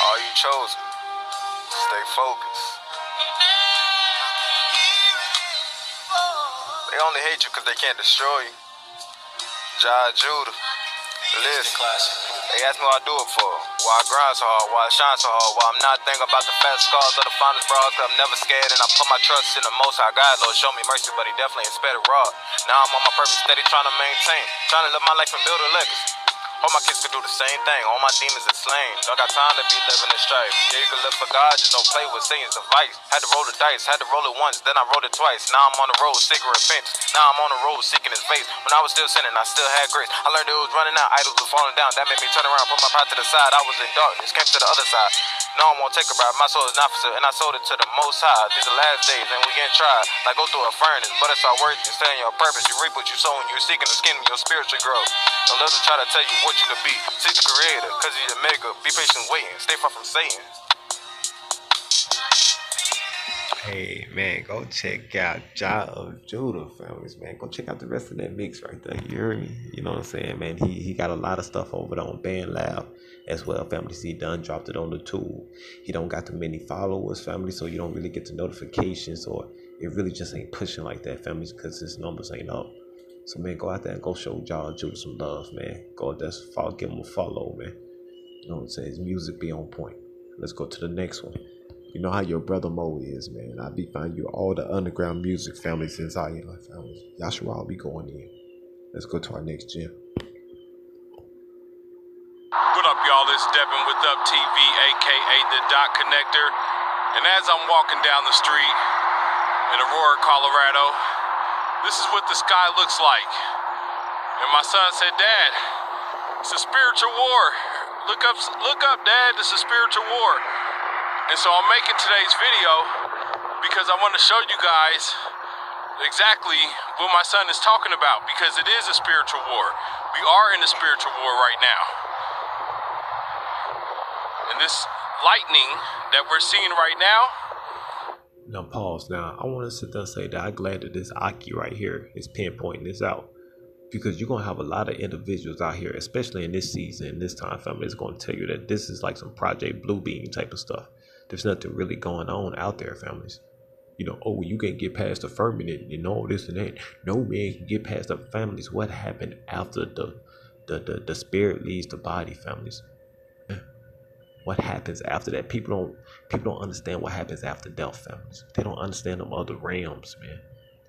Are you chosen? Stay focused. They only hate you because they can't destroy you. Judah. Listen, they ask me what I do it for. Why I grind so hard, why I shine so hard, why I'm not thinking about the fast cars or the finest bras, cause I'm never scared and I put my trust in the Most High God. Lord, show me mercy, but he definitely inspired raw. Now I'm on my purpose, steady trying to maintain, trying to live my life and build a legacy. Hope my kids could do the same thing. All my demons are slain. Don't got time to be living in strife. Yeah, you can live for God, just don't play with Satan's device. Had to roll the dice, had to roll it once, then I rolled it twice. Now I'm on the road seeking repentance. Now I'm on the road seeking his face. When I was still sinning, I still had grace. I learned it was running out, idols were falling down. That made me turn around, put my pride to the side. I was in darkness, came to the other side. No, I'm gonna take a ride. My soul is not for sale, and I sold it to the Most High. These are last days, and we getting tried. Like go through a furnace, but it's all worth it. Stay in your purpose. You reap what you sow, and you're seeking the skin of your spiritual growth. Don't let them try to tell you what you to be. Seek the Creator, cause he's your maker. Be patient, waiting. Stay far from Satan. Hey man, go check out Yahuah Yahudah, families, man. Go check out the rest of that mix right there. You hear me? You know what I'm saying, man? He got a lot of stuff over there on Band Lab as well, families. He done dropped it on the tool. He don't got too many followers, family, so you don't really get the notifications, or it really just ain't pushing like that, families, because his numbers ain't up. So man, go out there and go show Yahuah Yahudah some love, man. Go out there, give him a follow, man. You know what I'm saying? His music be on point. Let's go to the next one. You know how your brother Mo is, man. I be finding you all the underground music families since I am families. Yahshua will be going in. Let's go to our next gym. What up, y'all? It's Devin with Up TV, aka the Dot Connector. And as I'm walking down the street in Aurora, Colorado, this is what the sky looks like. And my son said, "Dad, it's a spiritual war. Look up, Dad. It's a spiritual war." And so I'm making today's video because I want to show you guys exactly what my son is talking about, because it is a spiritual war. We are in a spiritual war right now. And this lightning that we're seeing right now. Now pause. Now I want to sit there and say that I'm glad that this Aki right here is pinpointing this out, because you're going to have a lot of individuals out here, especially in this season, this time, family, is going to tell you that this is like some Project Bluebeam type of stuff. There's nothing really going on out there, families. You know, oh, you can get past the firmament and all this and that. No man can get past the families. What happened after the spirit leaves the body, families? What happens after that? People don't understand what happens after death, families. They don't understand them other realms, man.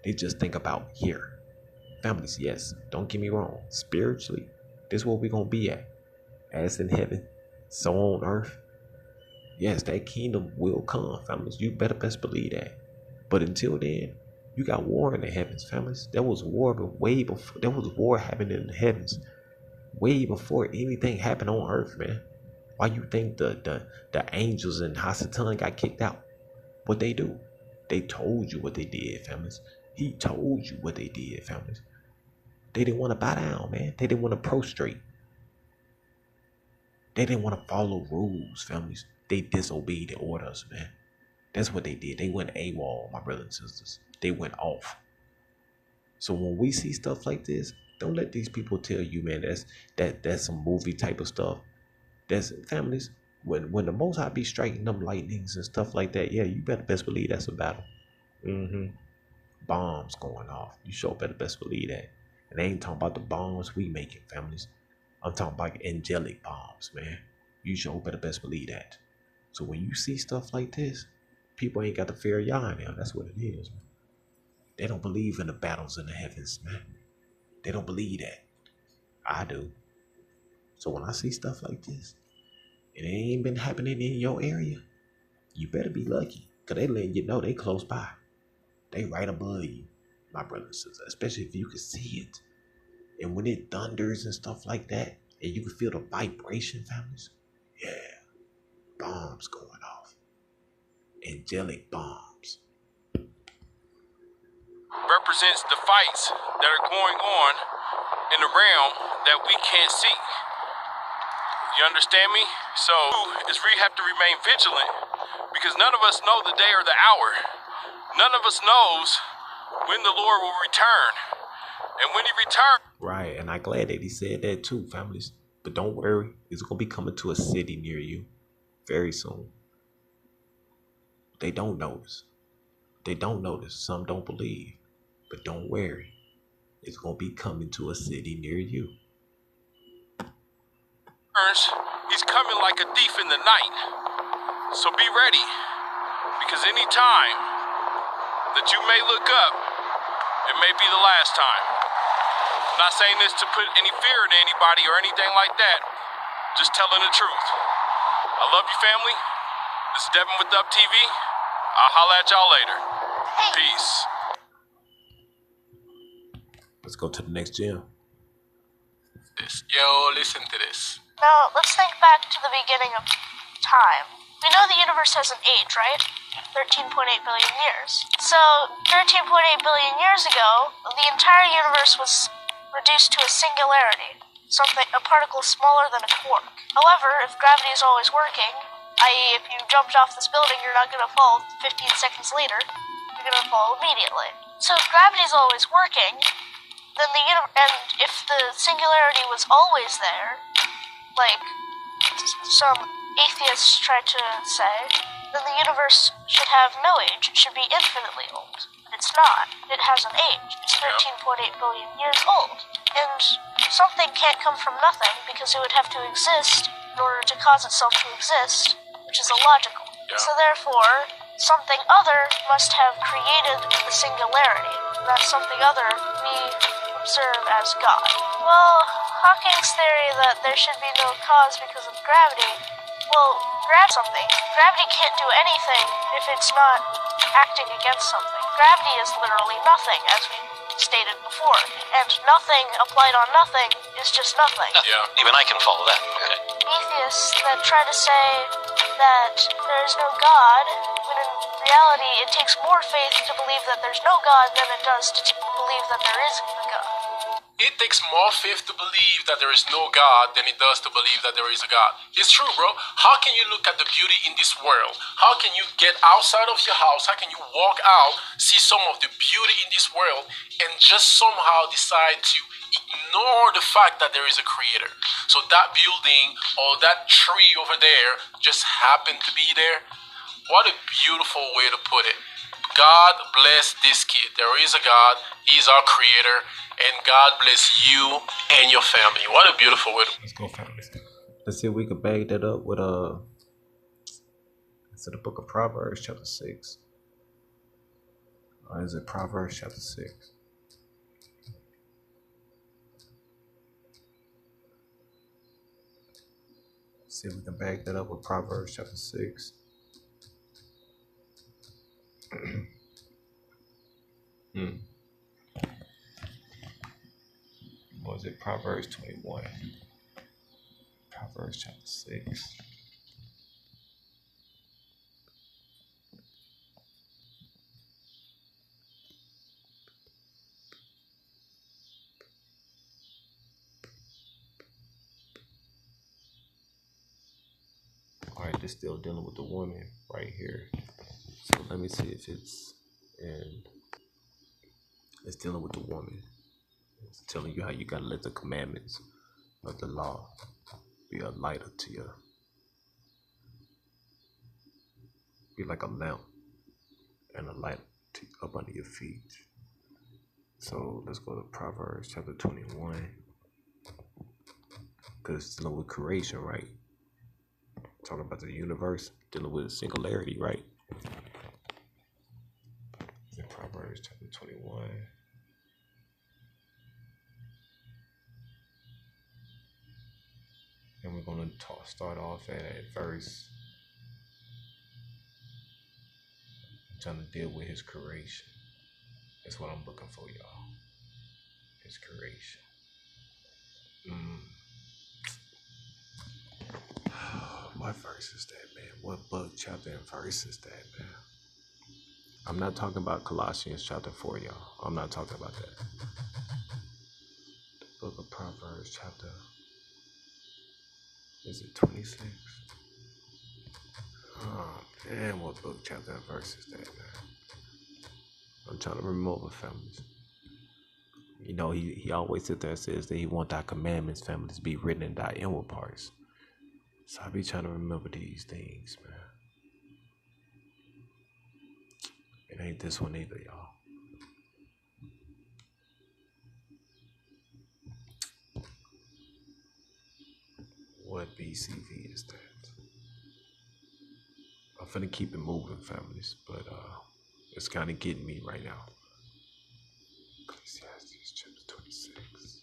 They just think about here. Families, yes, don't get me wrong. Spiritually, this is where we're gonna be at. As in heaven, so on earth. Yes, that kingdom will come, families. You better best believe that. But until then, you got war in the heavens, families. There was war, but way before. There was war happening in the heavens, way before anything happened on earth, man. Why you think the angels and Hasatan got kicked out? What they do? They told you what they did, families. He told you what they did, families. They didn't want to bow down, man. They didn't want to prostrate. They didn't want to follow rules, families. They disobeyed the orders, man. That's what they did. They went AWOL, my brothers and sisters. They went off. So when we see stuff like this, don't let these people tell you, man, that's some movie type of stuff. That's families. When the Most High be striking them lightnings and stuff like that, yeah, you better best believe that's a battle. Bombs going off. You sure better best believe that. And I ain't talking about the bombs we making, families. I'm talking about angelic bombs, man. You sure better best believe that. So when you see stuff like this, people ain't got the fear of Yah now. That's what it is, man. They don't believe in the battles in the heavens, man. They don't believe that. I do. So when I see stuff like this, and it ain't been happening in your area, you better be lucky. Because they letting you know they close by. They right above you, my brothers and sisters. Especially if you can see it. And when it thunders and stuff like that, and you can feel the vibration, families, yeah, bombs going off. Angelic bombs. Represents the fights that are going on in the realm that we can't see. You understand me? So we have to remain vigilant, because none of us know the day or the hour. None of us knows when the Lord will return. And when he returns... Right, and I'm glad that he said that too, families. But don't worry, it's going to be coming to a city near you very soon. They don't notice. They don't notice. Some don't believe. But don't worry. It's going to be coming to a city near you. He's coming like a thief in the night. So be ready. Because any time that you may look up, it may be the last time. Not saying this to put any fear into anybody or anything like that. Just telling the truth. I love you, family. This is Devin with Up TV. I'll holla at y'all later. Peace. Let's go to the next gym. Yo, listen to this. Now, let's think back to the beginning of time. We know the universe has an age, right? 13.8 billion years. So, 13.8 billion years ago, the entire universe was reduced to a singularity, a particle smaller than a quark. However, if gravity is always working, i.e. if you jumped off this building, you're not going to fall 15 seconds later, you're going to fall immediately. So if gravity is always working, then and if the singularity was always there, like some atheists try to say, then the universe should have no age. It should be infinitely old. But it's not. It has an age. It's 13.8 billion years old. And something can't come from nothing because it would have to exist in order to cause itself to exist, which is illogical. So therefore, something other must have created the singularity. That something other we observe as God. Well, Hawking's theory that there should be no cause because of gravity, well, gravity can't do anything if it's not acting against something. Gravity is literally nothing, as we stated before, and nothing applied on nothing is just nothing. Yeah, even I can follow that. Okay. Atheists that try to say that there is no God, when in reality it takes more faith to believe that there's no God than it does to believe that there is a God. It takes more faith to believe that there is no God than it does to believe that there is a God. It's true, bro. How can you look at the beauty in this world? How can you get outside of your house? How can you walk out, see some of the beauty in this world, and just somehow decide to ignore the fact that there is a creator? So that building or that tree over there just happened to be there. What a beautiful way to put it. God bless this kid. There is a God. He's our creator. And God bless you and your family. What a beautiful way to... Let's go, family. Let's see if we can bag that up with it's in the book of Proverbs chapter 6. Or is it Proverbs chapter 6? See if we can bag that up with Proverbs chapter 6. What was it? Proverbs 21. Proverbs chapter 6. Alright, this still dealing with the woman right here. So let me see if it's dealing with the woman. It's telling you how you gotta let the commandments of the law be a light unto you. Be like a lamp and a light up under your feet. So let's go to Proverbs chapter 21. Because it's dealing with creation, right? Talking about the universe, dealing with singularity, right? In Proverbs chapter 21. And we're going to start off at verse. I'm trying to deal with his creation. That's what I'm looking for, y'all. His creation. What verse is that, man? What book, chapter, and verse is that, man? I'm not talking about Colossians chapter 4, y'all. I'm not talking about that. The book of Proverbs chapter, is it 26? Oh, man, what book, chapter, and verse is that, man? I'm trying to remember, families. You know, he always sit there and says that he wants our commandments, families, to be written in thy inward parts. So I be trying to remember these things, man. It ain't this one either, y'all. What BCV is that? I'm finna keep it moving, families, but it's kind of getting me right now. Ecclesiastes chapter 26.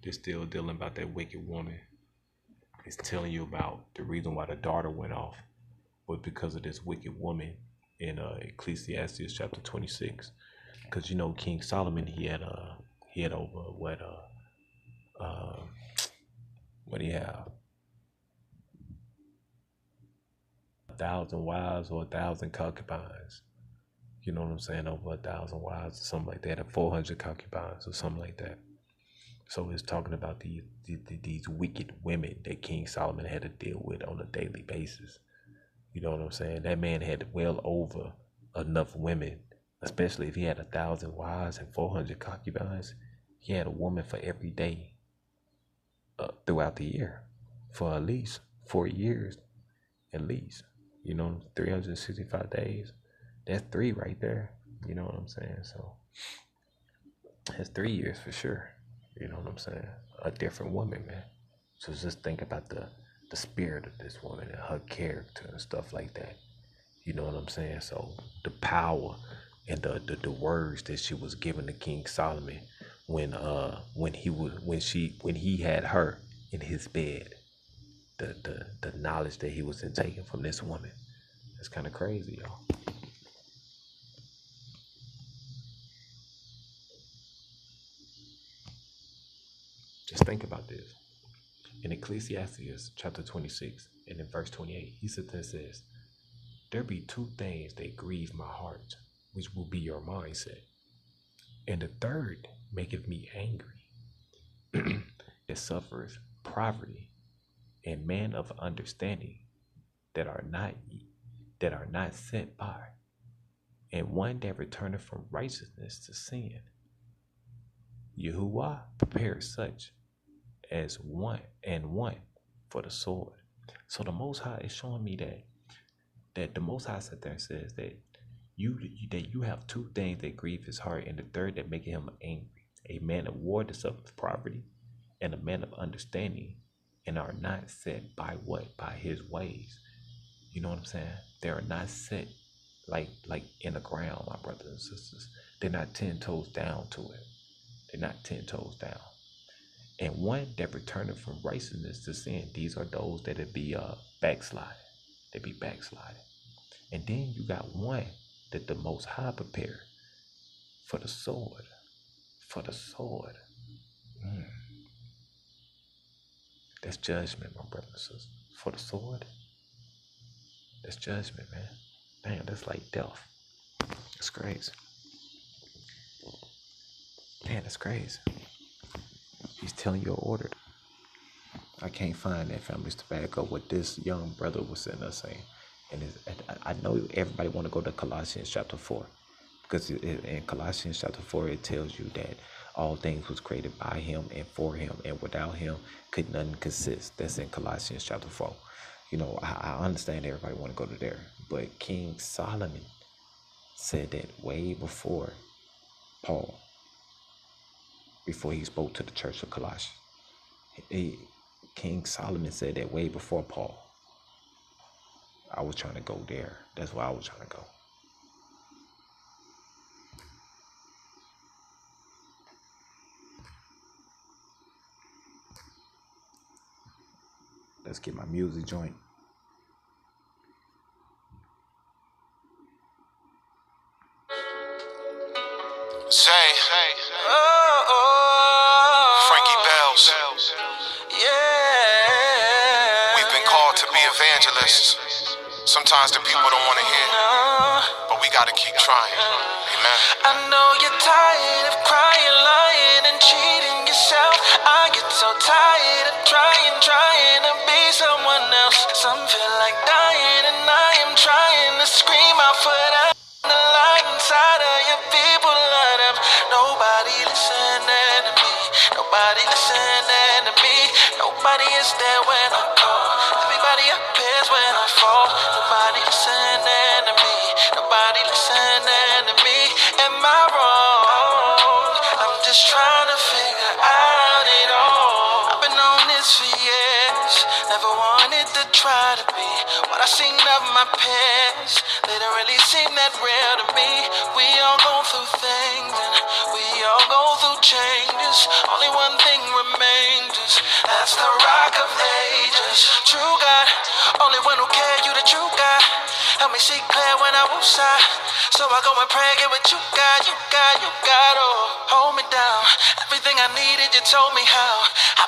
They're still dealing about that wicked woman. It's telling you about the reason why the daughter went off was because of this wicked woman in Ecclesiastes chapter 26. Because you know King Solomon, he had over what do you have? 1,000 wives or 1,000 concubines. You know what I'm saying? Over 1,000 wives or something like that, or 400 concubines or something like that. So it's talking about these wicked women that King Solomon had to deal with on a daily basis. You know what I'm saying? That man had well over enough women, especially if he had 1,000 wives and 400 concubines. He had a woman for every day throughout the year for at least 4 years, at least. You know, 365 days. That's 3 right there. You know what I'm saying? So that's 3 years for sure. You know what I'm saying? A different woman, man. So just think about the spirit of this woman and her character and stuff like that. You know what I'm saying? So the power and the words that she was giving to King Solomon when he had her in his bed, the knowledge that he was taking from this woman. It's kind of crazy, y'all. Just think about this. In Ecclesiastes chapter 26 and in verse 28, he says, there be 2 things that grieve my heart, which will be your mindset. And the third maketh me angry. It suffers poverty and man of understanding that are not set by, and one that returneth from righteousness to sin. Yahuwah prepares such as one for the sword. So the Most High is showing me that the Most High sat there and says that you have 2 things that grieve his heart, and the third that make him angry. A man of war that suffers poverty, and a man of understanding, and are not set by what? By his ways. You know what I'm saying? They are not set like in the ground, my brothers and sisters. They're not 10 toes down to it. They're not 10 toes down. And one that returneth from righteousness to sin. These are those that be backsliding. They be backsliding. And then you got one that the Most High prepared for the sword. For the sword. That's judgment, my brothers and sisters. For the sword. That's judgment, man. Damn, that's like death. That's crazy. Man, that's crazy. He's telling you order. I can't find that family's to back up what this young brother was sitting there saying. And I know everybody want to go to Colossians chapter 4. Because in Colossians chapter 4, it tells you that all things was created by him and for him. And without him could nothing consist. That's in Colossians chapter 4. You know, I understand everybody want to go to there. But King Solomon said that way before Paul. Before he spoke to the church of Colossians. King Solomon said that way before Paul. I was trying to go there. That's why I was trying to go. Let's get my music joint. Say, Frankie Bells. Yeah. We've been called to be evangelists. Sometimes the people don't want to hear, but we gotta keep trying. Amen. I know you're tired of crying, lying, and cheating yourself. I get so tired of trying to be someone else. Some feel like dying, and I am trying to scream out for that. The light inside of your people light up. Nobody listening to me. Nobody listening to me. Nobody is there when I call. Everybody appears when I fall. Nobody listening to me. Nobody listening to me. Am I wrong? to try to be what I seen of my past. They don't really seem that real to me. We all go through things and we all go through changes. Only one thing remains, that's the rock of ages. True God, only one who cares, you the true God. Help me see clear when I won't sigh. So I go and pray, get what you got, you got, you got. Oh, hold me down. Everything I needed, you told me how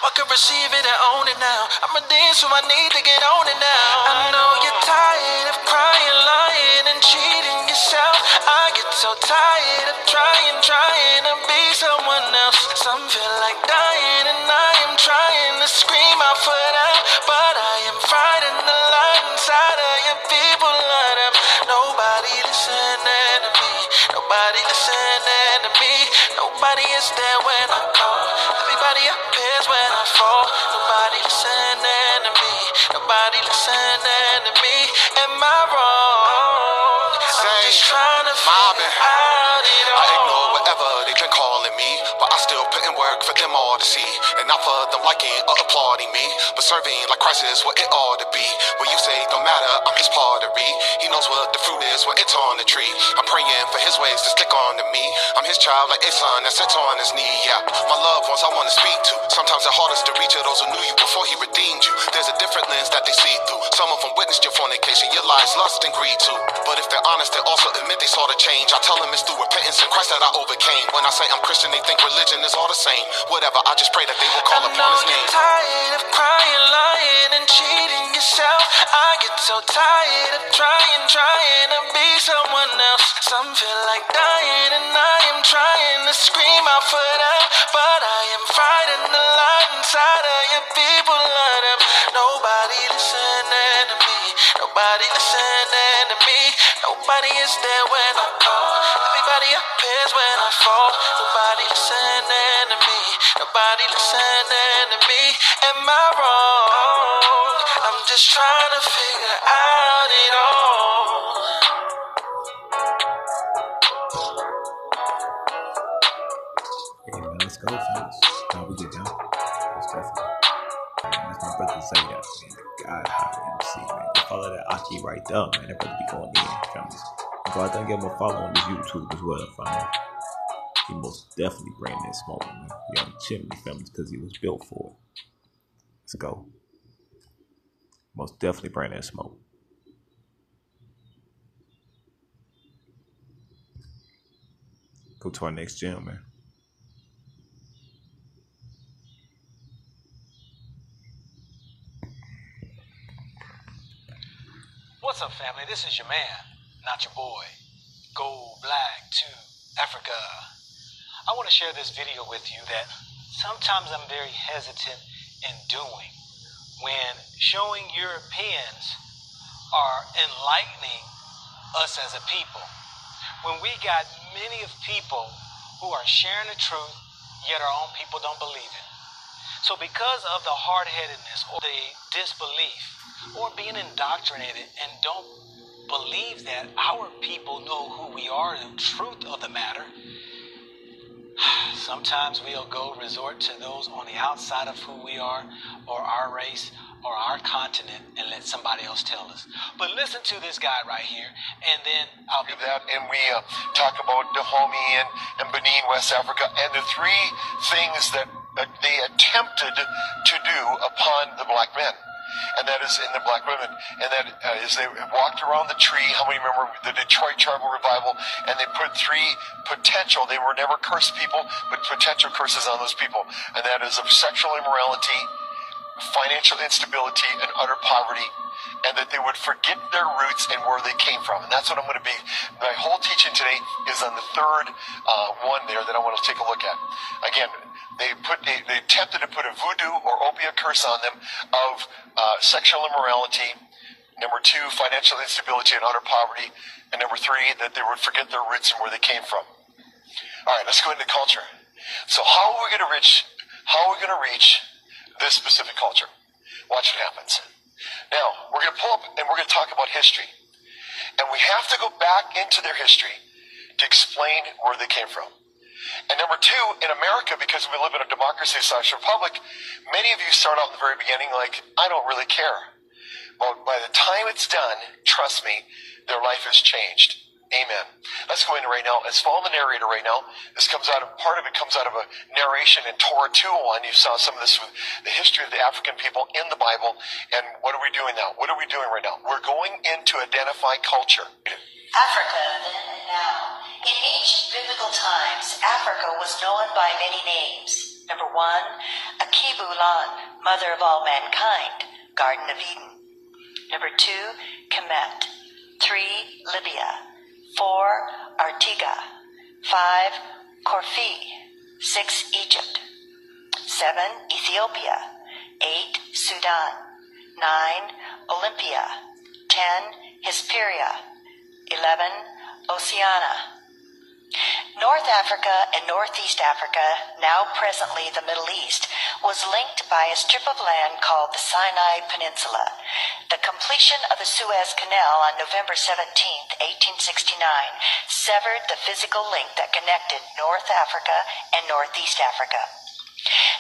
I could receive it and own it now. I'm redeemed, so I need to get on it now. I know you're tired of crying, lying, and cheating yourself. I get so tired of trying to be someone else. Some feel like dying, and I am trying to scream out for them, but I am fighting the light inside of your people. Light up. Nobody listening to me. Nobody listening to me. Nobody is there when I call. Everybody appears when I fall. Nobody listening to me. Nobody listening to me. Am I wrong? I'm just trying to figure out it all. I ignore whatever they've been calling me, but I still put in work for them all to see. And not for them liking or applauding me, but serving like Christ is what it ought to be. When you say don't matter, I'm his pottery. He knows what the fruit is when it's on the tree. I'm praying for his ways to stick on to me. I'm his child like a son that sits on his knee. Yeah, my loved ones I want to speak to. Sometimes the hardest to reach are those who knew you before he redeemed you. There's a different lens that they see through. Some of them witnessed your fornication, your lies, lust, and greed too. But if they're honest, they also admit they saw the change. I tell them it's through repentance in Christ that I overcame. When I say I'm Christian, they think religion is all the same. Whatever, I just pray that they will call upon his name. You're tired of crying, lying, and cheating yourself. I get so tired of trying to be someone else. Some feel like dying, and I am trying to scream out for them, but I am fighting the light inside of your people. Light up. Nobody listening to me. Nobody listening to me. Nobody is there when I call. Everybody appears when I fall. Nobody listening to me. Nobody listening to me. Am I wrong? I'm just trying to figure out it all. Hey man, let's go, fellas. How we get down? Let's go. That's my brother say that, man. God, how MC, man. Go follow that Aki right there, man. That brother be going in, fellas. Go out there and give him a follow on his YouTube as well, family. He most definitely bring that smoke, man. Young Chimney, fellas, because he was built for it. Let's go. Most definitely bring that smoke. Go to our next gym, man. What's up, family? This is your man, not your boy, Gold Black to Africa. I want to share this video with you that sometimes I'm very hesitant in doing when showing Europeans are enlightening us as a people. When we got many of people who are sharing the truth, yet our own people don't believe it. So because of the hard-headedness or the disbelief or being indoctrinated and don't believe that our people know who we are, the truth of the matter, sometimes we'll go resort to those on the outside of who we are or our race or our continent and let somebody else tell us. But listen to this guy right here, and then I'll be that. And we talk about Dahomey and Benin, West Africa, and the three things that they attempted to do upon the black men. And that is in the black women. And that is they walked around the tree. How many remember the Detroit Tribal Revival? And they put three potential, they were never cursed people, but potential curses on those people. And that is of sexual immorality, financial instability, and utter poverty. And that they would forget their roots and where they came from. And that's what I'm going to be. My whole teaching today is on the third one there that I want to take a look at. Again, they attempted to put a voodoo or opiate curse on them of sexual immorality. Number two, financial instability and utter poverty. And number three, that they would forget their roots and where they came from. All right, let's go into culture. So how are we going to reach this specific culture? Watch what happens. Now, we're going to pull up and we're going to talk about history. And we have to go back into their history to explain where they came from. And number two, in America, because we live in a democracy, social republic, many of you start out in the very beginning like, I don't really care. But by the time it's done, trust me, their life has changed. Amen. Let's go in right now. Let's follow the narrator right now. This comes out of, part of it comes out of a narration in Torah 2:1. You saw some of this with the history of the African people in the Bible. And what are we doing now? What are we doing right now? We're going in to identify culture. Africa then and now. In ancient biblical times, Africa was known by many names. Number 1, Akibulan, mother of all mankind, Garden of Eden. Number 2, Kemet. 3, Libya. 4, Artiga. 5, Corfu. 6, Egypt. 7, Ethiopia. 8, Sudan. 9, Olympia. 10, Hesperia. 11, Oceania. North Africa and Northeast Africa, now presently the Middle East, was linked by a strip of land called the Sinai Peninsula. The completion of the Suez Canal on November 17, 1869, severed the physical link that connected North Africa and Northeast Africa.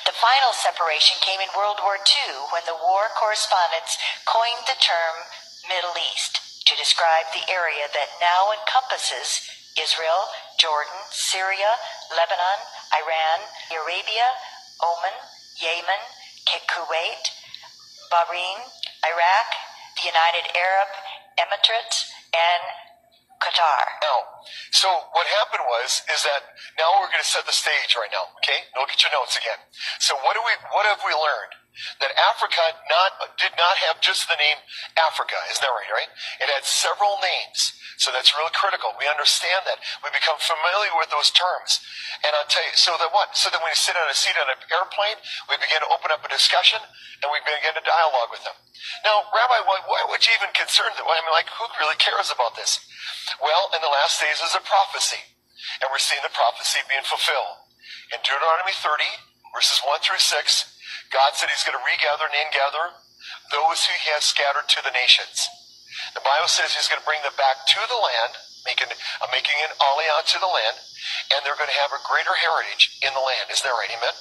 The final separation came in World War II when the war correspondents coined the term Middle East to describe the area that now encompasses Israel, Jordan, Syria, Lebanon, Iran, Arabia, Oman, Yemen, Kuwait, Bahrain, Iraq, the United Arab Emirates, and Qatar. Now, so what happened is that now we're going to set the stage right now, okay? Look at your notes again. So what have we learned? That Africa did not have just the name Africa. Isn't that right? It had several names. So that's really critical. We understand that. We become familiar with those terms. And I'll tell you, so that what? So that when you sit on a seat on an airplane, we begin to open up a discussion and we begin to dialogue with them. Now, Rabbi, why would you even concern them? I mean, like, who really cares about this? Well, in the last days is a prophecy. And we're seeing the prophecy being fulfilled. In Deuteronomy 30, verses 1 through 6, God said he's going to regather and ingather those who he has scattered to the nations. The Bible says he's going to bring them back to the land, making an aliyah to the land, and they're going to have a greater heritage in the land. Isn't that right? Amen?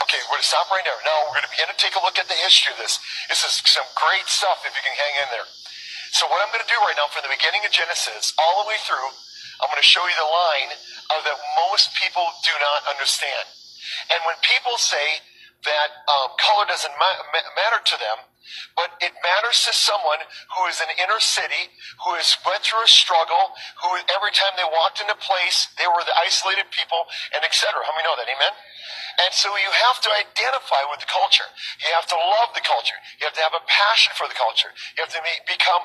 Okay, we're going to stop right now. Now we're going to begin to take a look at the history of this. This is some great stuff if you can hang in there. So what I'm going to do right now from the beginning of Genesis all the way through, I'm going to show you the line that most people do not understand. And when people say that color doesn't matter to them, but it matters to someone who is in inner city, who has went through a struggle, who every time they walked into place, they were the isolated people, and etc. How many know that? Amen? And so you have to identify with the culture. You have to love the culture. You have to have a passion for the culture. You have to become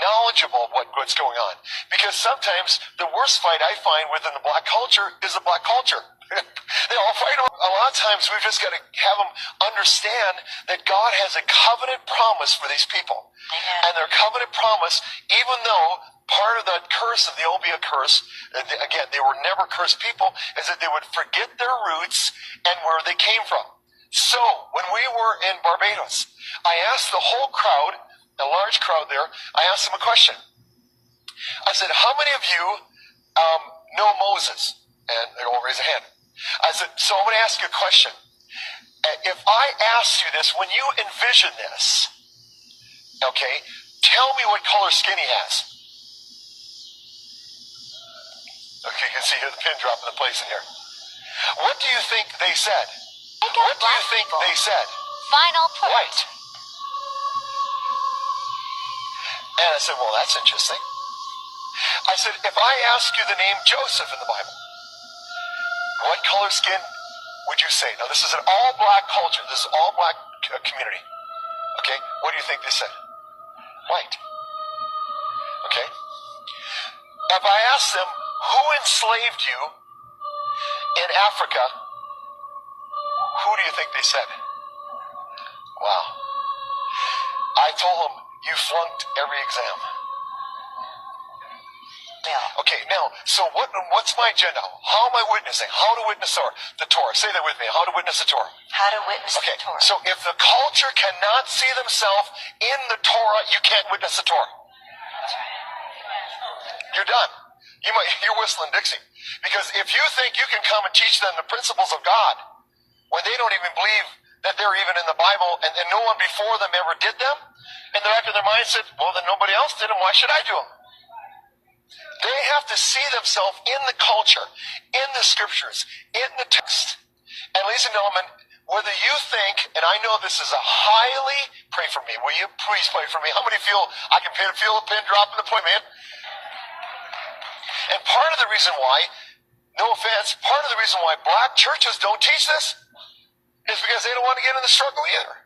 knowledgeable of what's going on. Because sometimes the worst fight I find within the black culture is the black culture. They all fight. A lot of times we've just got to have them understand that God has a covenant promise for these people. Amen. And their covenant promise, even though part of the curse of the Obia curse, again, they were never cursed people, is that they would forget their roots and where they came from. So, when we were in Barbados, I asked the whole crowd, a large crowd there, I asked them a question. I said, how many of you know Moses? And they all raise a hand. I said, so I'm going to ask you a question. If I asked you this, when you envision this, okay, tell me what color skin he has. Okay, you can see here the pin drop in the place in here. What do you think they said? What do you think they said? Final point. White. And I said, well, that's interesting. I said, if I ask you the name Joseph in the Bible, what color skin would you say? Now, this is an all-black culture. This is all-black community. Okay? What do you think they said? White. Okay? If I asked them, who enslaved you in Africa, who do you think they said? Wow. I told them, you flunked every exam. Okay, now, so what's my agenda? How am I witnessing? How to witness the Torah? Say that with me. How to witness the Torah? How to witness the Torah. So if the culture cannot see themselves in the Torah, you can't witness the Torah. You're done. You're whistling Dixie. Because if you think you can come and teach them the principles of God when they don't even believe that they're even in the Bible and no one before them ever did them. In the back of their mind said, well, then nobody else did them. Why should I do them? They have to see themselves in the culture, in the scriptures, in the text. And ladies and gentlemen, whether you think, and I know this is a highly, pray for me, will you please pray for me? How many feel, I can feel a pin drop in the point, man? And part of the reason why, no offense, part of the reason why black churches don't teach this is because they don't want to get in the struggle either.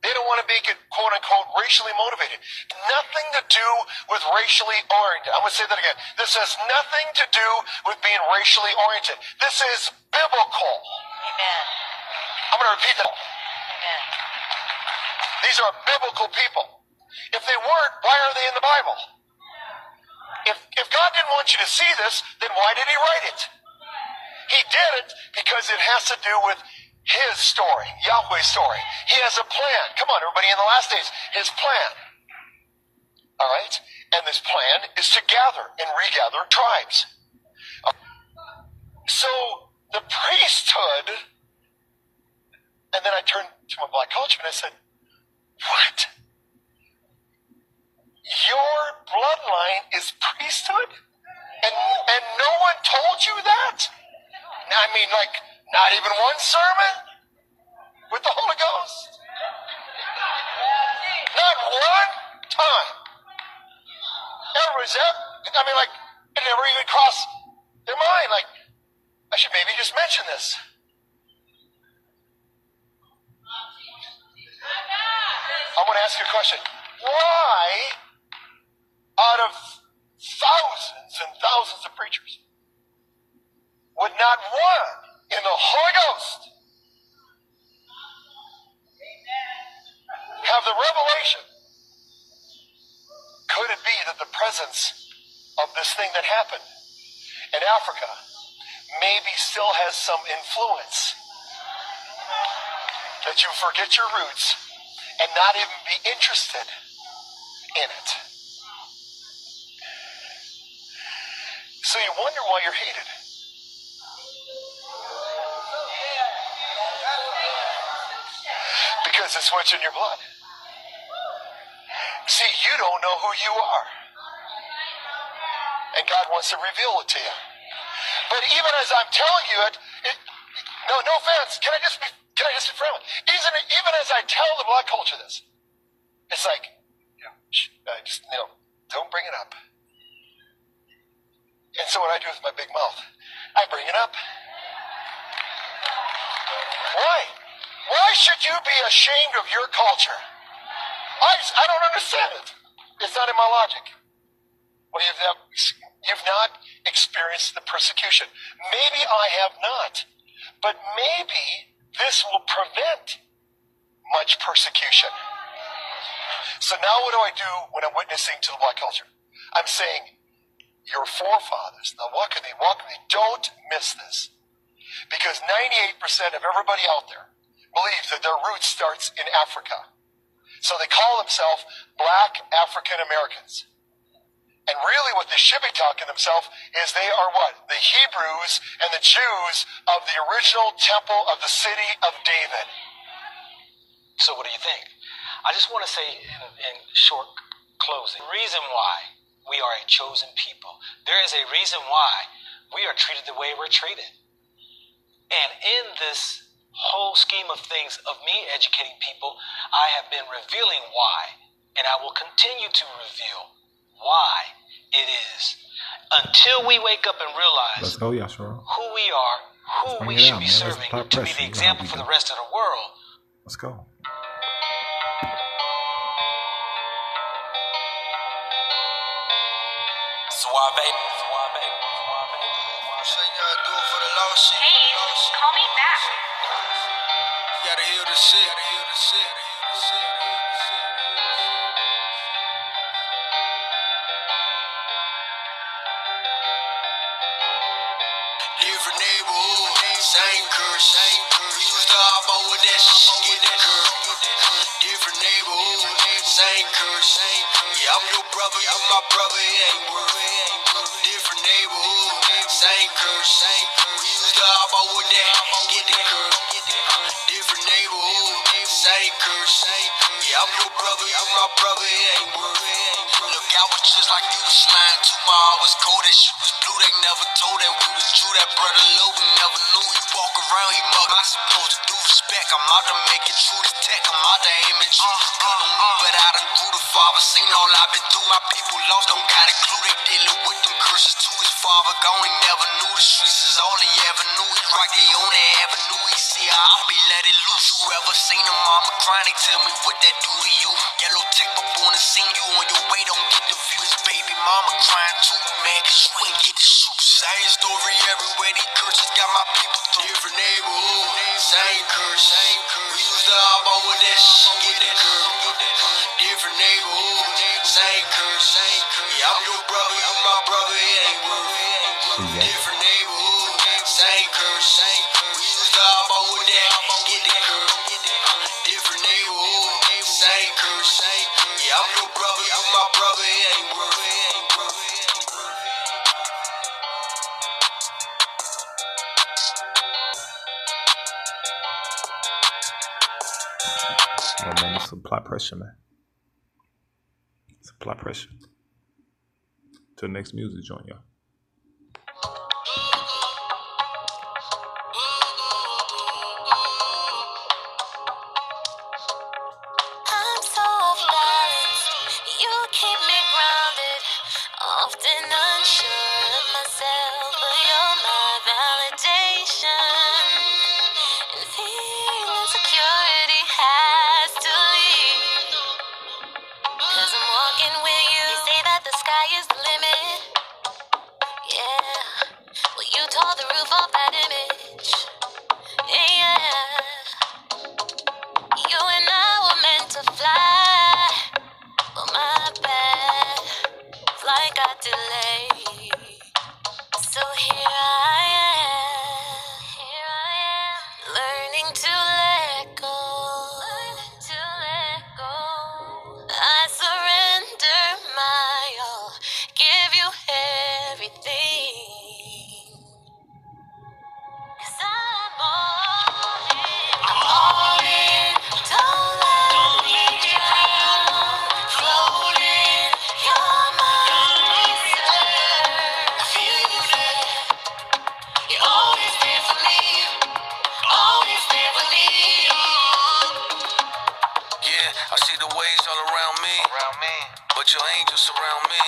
They don't want to make it, quote unquote, racially motivated. Nothing to do with racially oriented. I'm going to say that again. This has nothing to do with being racially oriented. This is biblical. Amen. I'm going to repeat that. Amen. These are biblical people. If they weren't, why are they in the Bible? If God didn't want you to see this, then why did he write it? He did it because it has to do with his story, Yahweh's story. He has a plan. Come on, everybody, in the last days, his plan. All right? And this plan is to gather and regather tribes. So the priesthood, and then I turned to my black culture and I said, what? Your bloodline is priesthood? And no one told you that? I mean, like, not even one sermon with the Holy Ghost? Not one time. Everybody's up. I mean, like, it never even crossed their mind. Like, I should maybe just mention this. I'm going to ask you a question. Why, out of thousands and thousands of preachers, would not one in the Holy Ghost have the revelation? Could it be that the presence of this thing that happened in Africa maybe still has some influence? That you forget your roots and not even be interested in it. So you wonder why you're hated. Because it's what's in your blood. See, you don't know who you are. And God wants to reveal it to you. But even as I'm telling you it, no offense, can I just be friendly? Even as I tell the black culture this, it's like, don't bring it up. And so what I do with my big mouth, I bring it up. Why? Why should you be ashamed of your culture? I don't understand it. It's not in my logic. Well, you've not experienced the persecution. Maybe I have not. But maybe this will prevent much persecution. So now what do I do when I'm witnessing to the black culture? I'm saying, your forefathers, now walk with me, don't miss this. Because 98% of everybody out there believes that their roots starts in Africa. So they call themselves black African Americans. And really what they should be talking to themselves is they are what? The Hebrews and the Jews of the original temple of the city of David. So what do you think? I just want to say in short closing, the reason why we are a chosen people. There is a reason why we are treated the way we're treated. And in this whole scheme of things of me educating people, I have been revealing why, and I will continue to reveal why it is. Until we wake up and realize who we are, who we should be serving to be the example for the rest of the world. Let's go. Suave. Say you gotta do it for the lost shit. Hey, call me back. Gotta heal the shit. Different neighborhood, same curse. We used to hop on with that shit, get the curve. Different neighborhood, same curse. Yeah, I'm your brother, you my brother, it ain't worth. Different neighborhood, same curse. We used to hop on with that, get the curve. my brother, it ain't worth it. Look, I was just like you was lying to my heart was cold. That shit was blue, they never told that we was true. That brother low, we never knew. He walk around, he mug. I supposed to do respect. I'm out to make it true. This tech, I'm out to aim it true. Gun on me, but I done grew the father. Seen all I've been through. My people lost, don't got a clue. They dealing with them curses to his father. Gone, he never knew. The streets is all he ever knew. He right there on the avenue. He see I'll be let it loose. Whoever seen a mama crying, they tell me what that do to you. Yellow tape up on the scene, you on your way, don't get the views. Baby mama crying too, man, cause you ain't get the shoes. Same story everywhere, these curses got my people through. Different neighborhood, same curse. We used to hop on with that shit, get that curve. Different neighborhood, same curse. Yeah, I'm your brother, you my brother, it ain't worth it. Different neighborhood, same curse. We used to hop on with that, get the curve. Different neighborhood, same curse. Yeah, I'm your brother, you my brother, it ain't worth it. Oh man, it's supply pressure, man. Supply pressure. Till next music joint, y'all. I'm so off balance. You keep me grounded. Often unsure of myself, but you're my validation. And feeling security has to leave. Cause I'm walking with you. They say that the sky is the limit. Yeah. Well, you tore the roof off that image. Yeah. You and I were meant to fly. But my bad. Flight got delayed. So here I am. Learning to let go. I surrender my all. Give you everything. 'Cause I'm all in. I'm all in. Don't let me drown. Floating. You're my reserve. I feel you there. You're always there for me. Always there for me. Yeah, I see the waves all around me. But your angels surround me.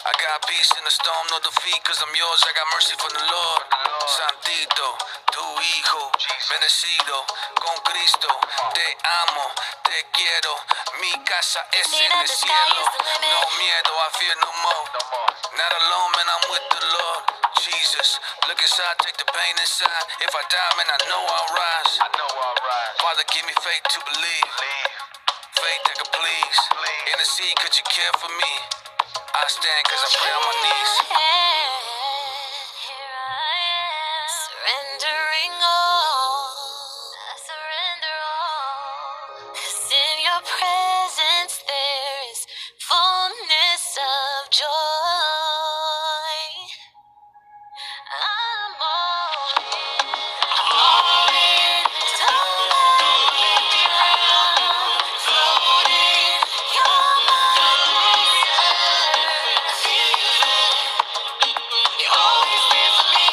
I got peace in the storm, no defeat, cause I'm yours. I got mercy from the Lord. Santito, tu hijo, bendecido con Cristo. Te amo, te quiero. Mi casa es en el cielo. No miedo, I fear no more. Not alone, man, I'm with the Lord. Jesus, look inside, take the pain inside. If I die, man, I know I'll rise. Father, give me faith to believe. Faith that can please. Intercede, could you care for me? I stand cause I pray on my knees. Here I am. Surrendering all. I surrender all. 'Cause in your presence there is fullness of joy. I'm all in. I'm all in. Don't let me drown. Floating. You're my reserve. I feel you there. You're always there for me.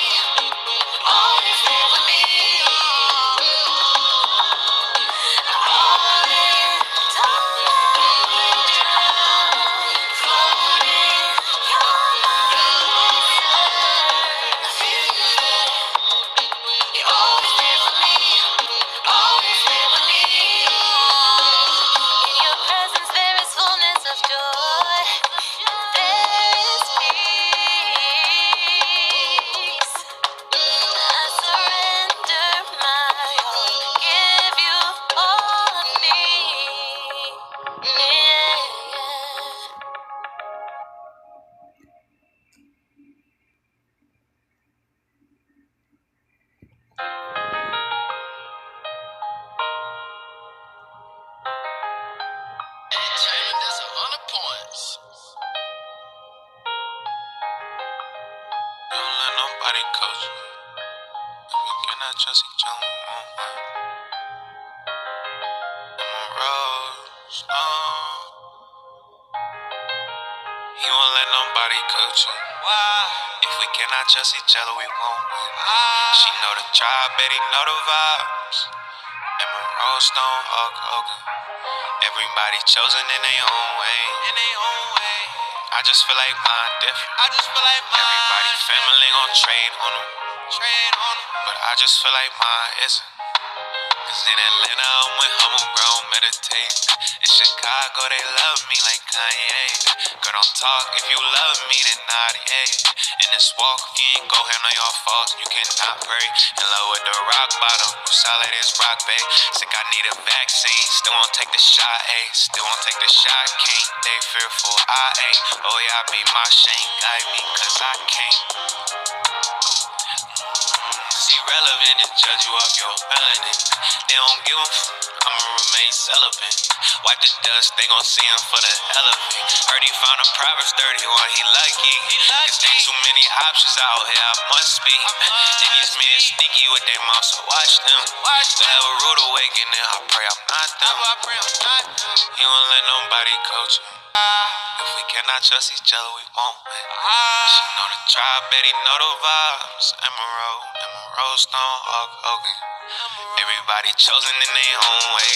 Always there for me. I'm all in. Don't let me drown. Floating. You're my reserve. I feel you there. You're always there for me. Always there for me. In your presence there is fullness of joy. There is peace. I surrender my all. Give you all of me. Yeah. Entertainment, that's 100 points. Don't let nobody coach you. We cannot trust each other. I'm a rose, no. He won't let nobody coach him. Why? If we cannot trust each other, we won't win. She know the tribe, Betty know the vibes. Emma Stone, Hulk Hogan. Everybody chosen in their own way. In their own way. I just feel like mine different. I just feel like mine. Everybody family gon' trade on them. Trade on them. But I just feel like mine isn't. Cause in Atlanta, I'm with homegrown meditate. In Chicago, they love me like Kanye. Girl, don't talk if you love me, then not, yeah. In this walk, if you ain't go handle your faults, you cannot pray. In love with the rock bottom, you solid as rock, babe. Sick, I need a vaccine, still won't take the shot, ayy. Still won't take the shot, can't. They fearful, I ain't. Oh yeah, I be my shame, guide me, cause I can't. See relevant and judge you off your melanin. They don't give a I'ma remain celibate. Wipe the dust, they gon' see him for the hell of it. Heard he found a Proverbs 31, he lucky. Cause ain't too many options out here, I must be. And these men sneaky with their mouths, so watch them. They have a rude awakening, I pray I'm not them. He won't let nobody coach him. If we cannot trust each other, we won't win. She know the tribe, Betty know the vibes. Emma Stone, Hulk Hogan. Everybody chosen in their own way.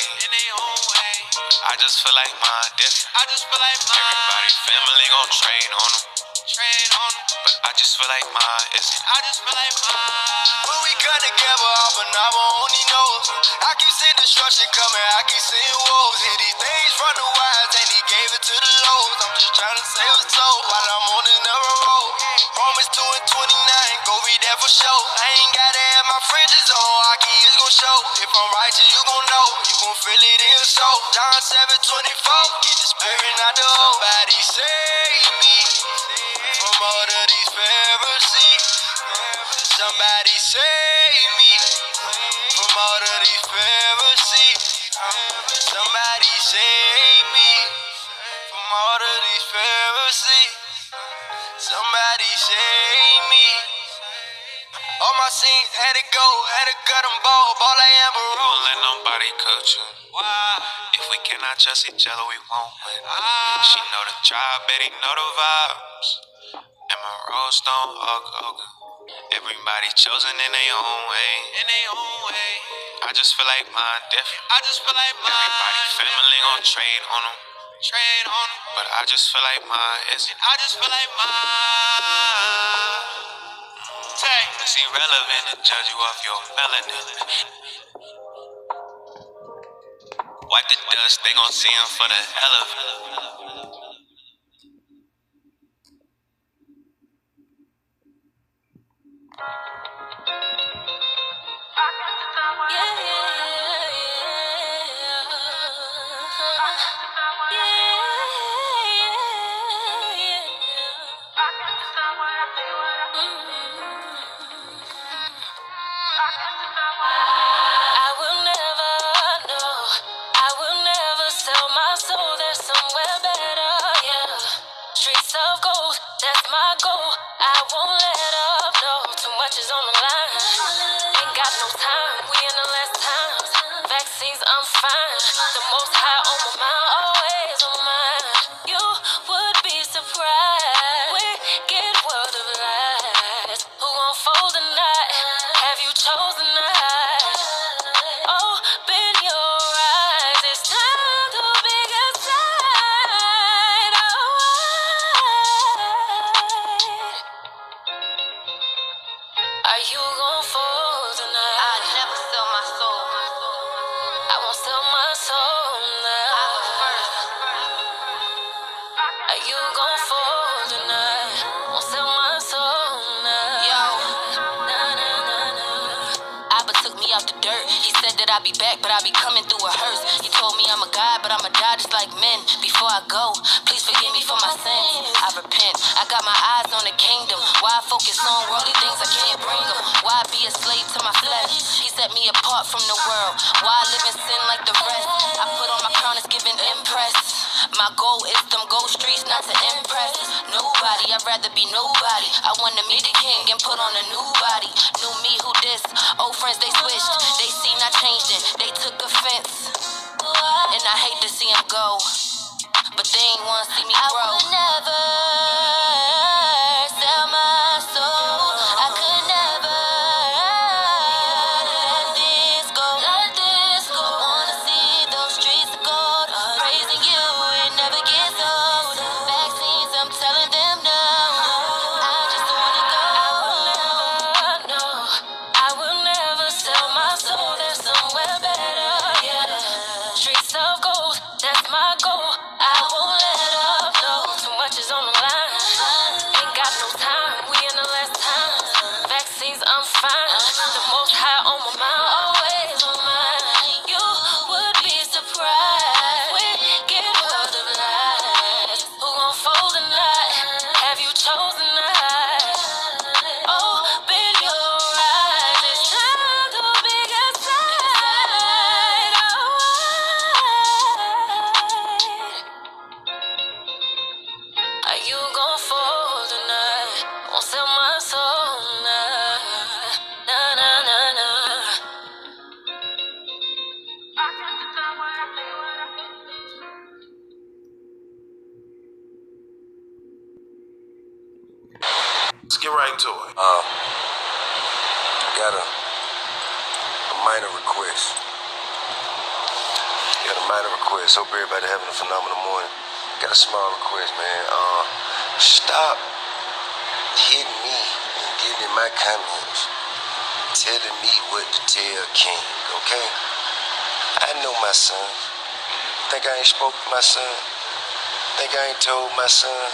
I just feel like mine different. I just feel like mine. Everybody family gon' trade on them. Trade on them. But I just feel like mine isn't. I just feel like mine. When we got together, Abba only knows. I keep seeing destruction coming, I keep seeing woes. Hit these things from the wise, and he gave it to the lows. I'm just trying to save a soul while I'm on this narrow road. Romans 2 and 29, go read that for sure. I ain't gotta have my fringes on, Aki is gon' show. If I'm righteous, you gon' know, you gon' feel it in your soul. John 7:24, get the spirit out the hole. Somebody save me from all of these Pharisees. Somebody save me from all of these Pharisees. Somebody save me from all of these Pharisees. Somebody save me. All my sins had to go, had to gut them ball like Amber Rose. We won't let nobody coach you. Why? If we cannot trust each other, we won't win. She know the tribe, Betty know the vibes. Emma Stone, Hulk Hogan. Everybody chosen in their own way. In their own way. I just feel like mine different. I just feel like mine. Everybody family gon' trade on them. Trade on them. But I just feel like mine isn't. I just feel like mine. It's irrelevant to judge you off your melanin. Wipe the dust, they gon' see him for the hell of it. I will never know. I will never sell my soul. There's somewhere better, yeah. Streets of gold, that's my goal. I won't let up, no. Too much is on the line. Ain't got no time, we in the last times. Vaccines, I'm fine. The most high on my mind, always on my mind. You would be surprised. Wicked world of lies. Who gon' fold tonight? Have you chosen night? Open your eyes, it's time to pick a side. Are you gon' fold tonight? I never sell my soul. I won't sell my soul now. I was first. Are you gon' fold tonight? Won't sell my soul now. Yo. Abba took me out the dirt. He said that I'd be back, but I be coming through a hearse. He told me I'm a god, but I'ma die just like men. Before I go, please forgive me for my sins. I repent. I got my eyes on the kingdom. Why focus on worldly things I can't bring them? Why be a slave to my flesh? He set me apart from the world. Why live in sin like the rest? I put on my crown, it's giving impress. My goal is them gold streets, not to impress nobody. I'd rather be nobody. I wanna meet the king and put on a new body. New me, who this? Old friends, they switched. They seen I changed it. They took offense. And I hate to see them go, but they ain't wanna see me grow. I would never you gon' fall tonight. Won't sell my soul, nah. Nah, nah, nah, nah. Let's get right into it. Got a minor request. Hope everybody having a phenomenal morning. Got a small request, man. Stop hitting me and getting in my comments, telling me what to tell King, okay? I know my son. Think I ain't spoke to my son? Think I ain't told my son,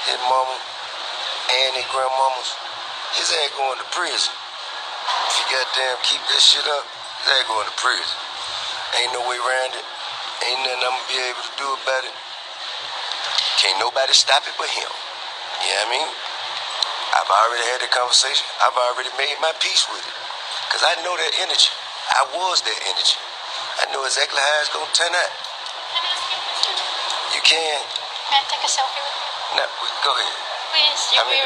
his mama, and his grandmamas, his ass going to prison. If you goddamn keep this shit up, his ass going to prison. Ain't no way around it. Ain't nothing I'm gonna be able to do about it. Can't nobody stop it but him. You know what I mean? I've already had that conversation. I've already made my peace with it. Because I know that energy. I was that energy. I know exactly how it's gonna turn out. You can. May I take a selfie with you? No, go ahead. Please, I'm in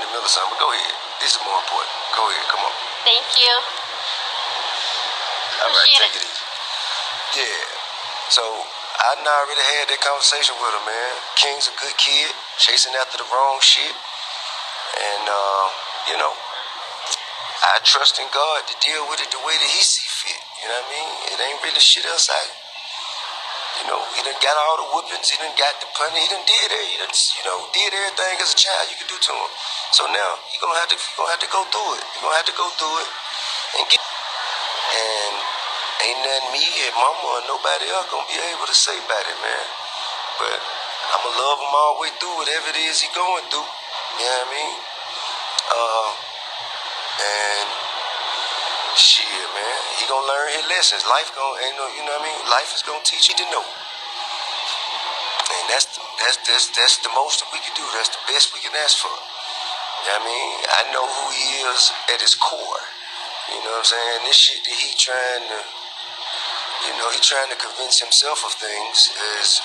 the middle of something. But go ahead. This is more important. Go ahead, come on. Thank you. All right, take it easy. Yeah. So, I done already had that conversation with him, man. King's a good kid, chasing after the wrong shit. And, you know, I trust in God to deal with it the way that he see fit. You know what I mean? It ain't really shit else out. You know, he done got all the whoopings, he done got the punishment, he done did it. He done, did everything as a child you could do to him. So now, you're gonna have to go through it. You're gonna have to go through it and get. And ain't nothing me and mama or nobody else gonna be able to say about it, man. But I'ma love him all the way through whatever it is he going through. You know what I mean? And shit, man, he gonna learn his lessons. Life gonna, you know what I mean? Life is gonna teach you to know. And that's the most that we can do. That's the best we can ask for. You know what I mean? I know who he is at his core. You know what I'm saying? This shit that he trying to, he trying to convince himself of things,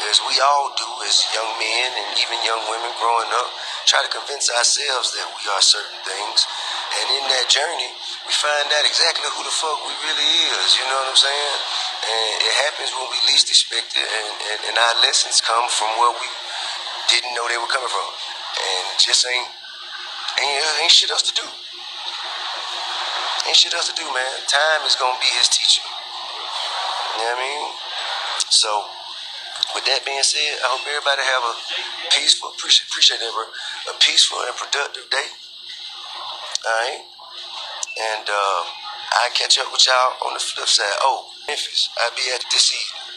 as we all do as young men and even young women growing up, try to convince ourselves that we are certain things. And in that journey, we find out exactly who the fuck we really is, you know what I'm saying? And it happens when we least expect it, and our lessons come from where we didn't know they were coming from. And it just ain't shit else to do. Ain't shit else to do, man. Time is gonna be his teacher. You know what I mean? So, with that being said, I hope everybody have a peaceful, appreciate that, bro, a peaceful and productive day. Alright? And I'll catch up with y'all on the flip side. Oh, Memphis, I'll be at this evening.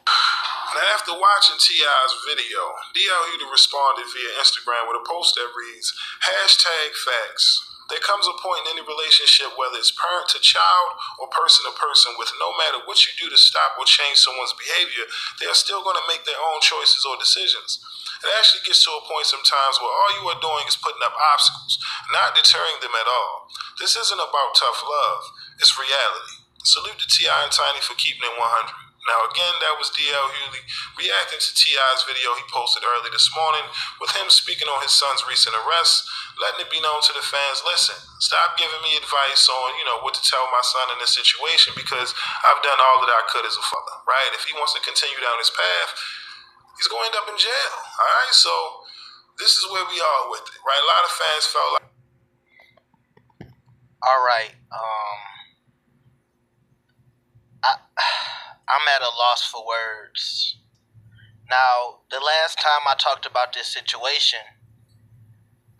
Now, after watching T.I.'s video, D.L. Yahudah responded via Instagram with a post that reads, #facts. There comes a point in any relationship, whether it's parent to child or person to person, with no matter what you do to stop or change someone's behavior, they are still going to make their own choices or decisions. It actually gets to a point sometimes where all you are doing is putting up obstacles, not deterring them at all. This isn't about tough love, it's reality. Salute to T.I. and Tiny for keeping it 100. Now again, that was D.L. Hughley reacting to T.I.'s video he posted early this morning with him speaking on his son's recent arrest, letting it be known to the fans, listen, stop giving me advice on, what to tell my son in this situation, because I've done all that I could as a father, right? If he wants to continue down his path, he's going to end up in jail, all right? So this is where we are with it, right? A lot of fans felt like... All right, I'm at a loss for words. Now, the last time I talked about this situation,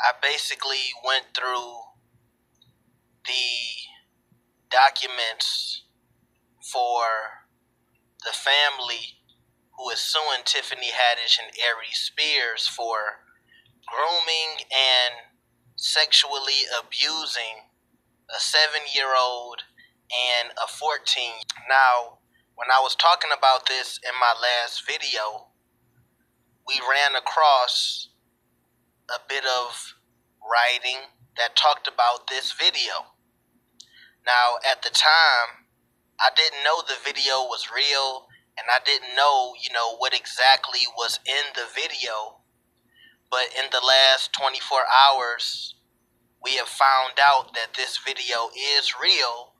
I basically went through the documents for the family who is suing Tiffany Haddish and Aries Spears for grooming and sexually abusing a 7-year-old and a 14. Now, when I was talking about this in my last video, we ran across a bit of writing that talked about this video. Now, at the time, I didn't know the video was real, and I didn't know, what exactly was in the video. But in the last 24 hours, we have found out that this video is real,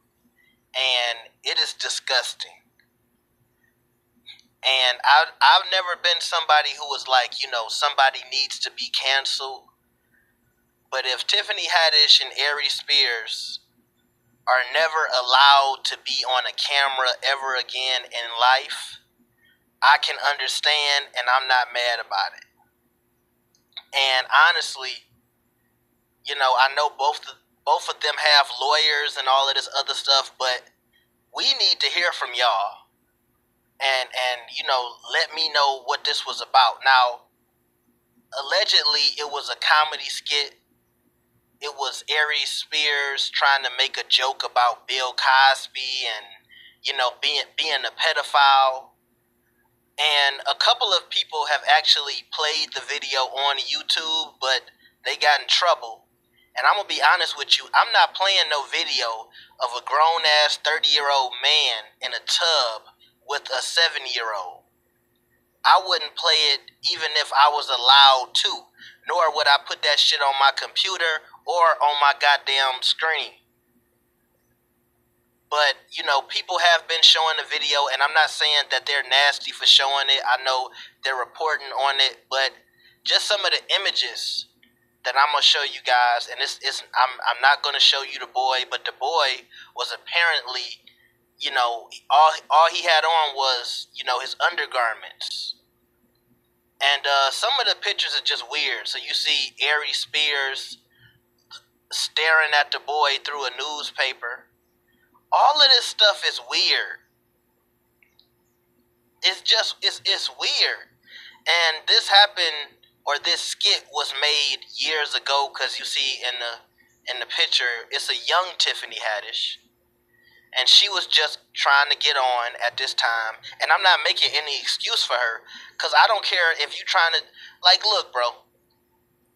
and it is disgusting. And I've never been somebody who was like, somebody needs to be canceled. But if Tiffany Haddish and Aries Spears are never allowed to be on a camera ever again in life, I can understand, and I'm not mad about it. And honestly, I know both of them have lawyers and all of this other stuff, but we need to hear from y'all and let me know what this was about. Now, allegedly, it was a comedy skit. It was Aries Spears trying to make a joke about Bill Cosby and, being a pedophile. And a couple of people have actually played the video on YouTube, but they got in trouble. And I'm going to be honest with you, I'm not playing no video of a grown-ass 30-year-old man in a tub with a 7-year-old. I wouldn't play it even if I was allowed to, nor would I put that shit on my computer or on my goddamn screen. But, people have been showing the video, and I'm not saying that they're nasty for showing it. I know they're reporting on it, but just some of the images that I'm going to show you guys, and I'm not going to show you the boy, but the boy was apparently, all he had on was, his undergarments. And some of the pictures are just weird. So you see Aries Spears staring at the boy through a newspaper. All of this stuff is weird. It's weird. And this happened, or this skit was made years ago, because you see in the picture, it's a young Tiffany Haddish. And she was just trying to get on at this time. And I'm not making any excuse for her, because I don't care if you're trying to, look, bro,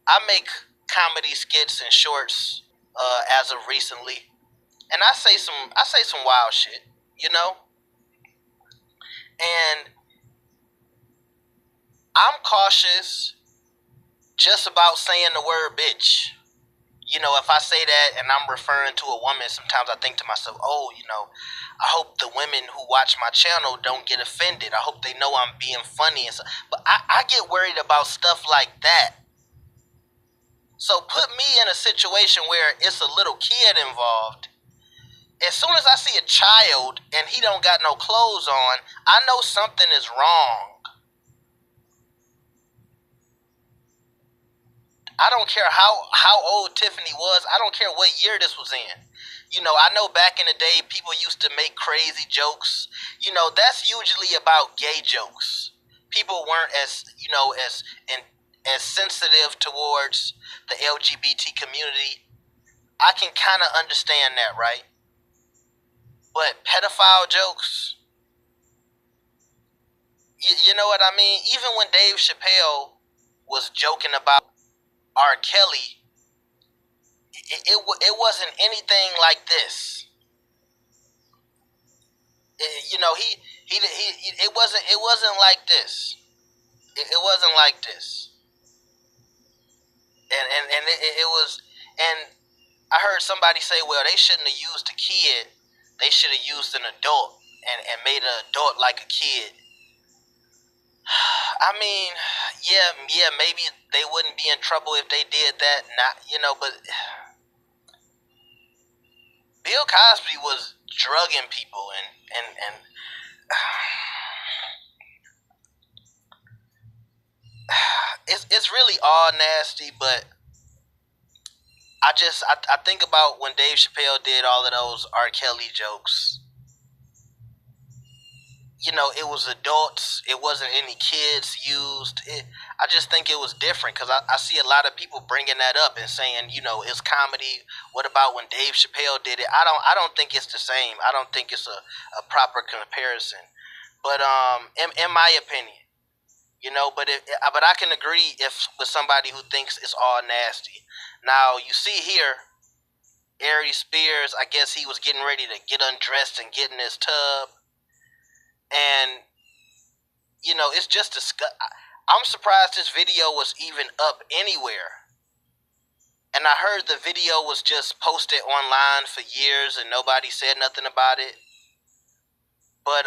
I make comedy skits and shorts as of recently. And I say some wild shit, And I'm cautious just about saying the word bitch. If I say that and I'm referring to a woman, sometimes I think to myself, I hope the women who watch my channel don't get offended. I hope they know I'm being funny and stuff. But I get worried about stuff like that. So put me in a situation where it's a little kid involved. As soon as I see a child and he don't got no clothes on, I know something is wrong. I don't care how old Tiffany was. I don't care what year this was in. I know back in the day people used to make crazy jokes. That's usually about gay jokes. People weren't as sensitive towards the LGBT community. I can kind of understand that, right? But pedophile jokes, you know what I mean? Even when Dave Chappelle was joking about R. Kelly, it wasn't anything like this. It wasn't like this. It wasn't like this. And it was, and I heard somebody say, well, they shouldn't have used a kid. They should have used an adult and made an adult like a kid. I mean, yeah, maybe they wouldn't be in trouble if they did that. But Bill Cosby was drugging people and it's really all nasty. But I think about when Dave Chappelle did all of those R. Kelly jokes. It was adults. It wasn't any kids used. I just think it was different, because I see a lot of people bringing that up and saying, it's comedy. What about when Dave Chappelle did it? I don't think it's the same. I don't think it's a proper comparison. But in my opinion, but I can agree with somebody who thinks it's all nasty. Now you see here, Aries Spears, I guess he was getting ready to get undressed and get in his tub. And you know, it's just I'm surprised this video was even up anywhere. And I heard the video was just posted online for years and nobody said nothing about it. But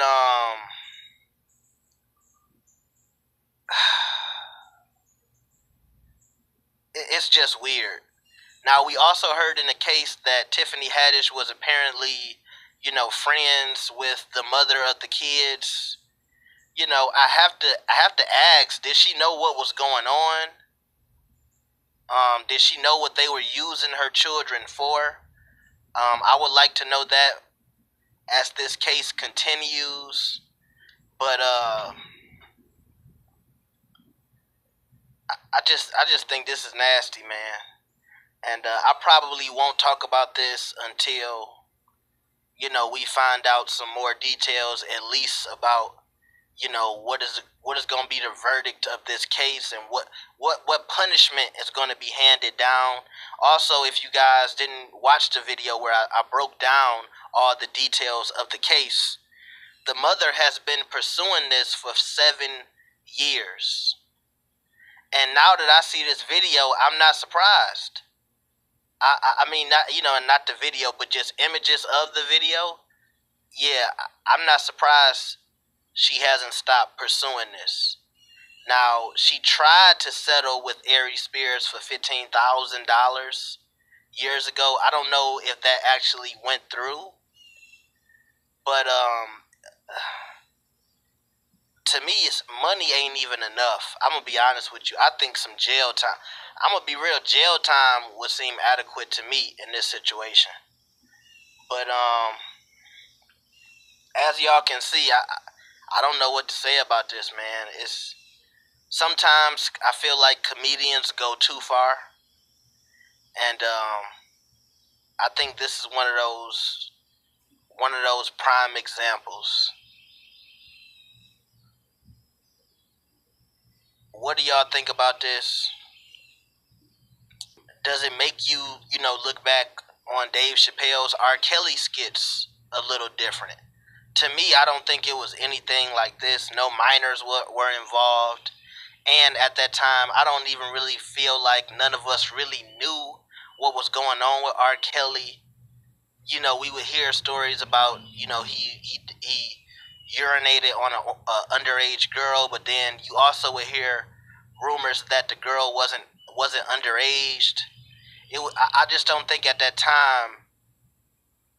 it's just weird. Now, we also heard in the case that Tiffany Haddish was apparently, you know, friends with the mother of the kids. You know, I have to ask, did she know what was going on? Did she know what they were using her children for? I would like to know that as this case continues. But I just think this is nasty, man. And I probably won't talk about this until, you know, we find out some more details, at least about, you know, what is going to be the verdict of this case and what punishment is going to be handed down. Also, if you guys didn't watch the video where I broke down all the details of the case, the mother has been pursuing this for 7 years. And now that I see this video, I'm not surprised. I mean, not, you know, not the video, but just images of the video. Yeah, I'm not surprised she hasn't stopped pursuing this. Now, she tried to settle with Aries Spears for $15,000 years ago. I don't know if that actually went through. But to me, money ain't even enough. I'm going to be honest with you. I think some jail time. I'm going to be real. Jail time would seem adequate to me in this situation. But as y'all can see, I don't know what to say about this, man. It's sometimes I feel like comedians go too far. And I think this is one of those prime examples. What do y'all think about this? Does it make you, you know, look back on Dave Chappelle's R. Kelly skits a little different? To me, I don't think it was anything like this. No minors were involved. And at that time, I don't even really feel like none of us really knew what was going on with R. Kelly. You know, we would hear stories about, you know, he urinated on a underage girl, but then you also would hear rumors that the girl wasn't underaged. I just don't think at that time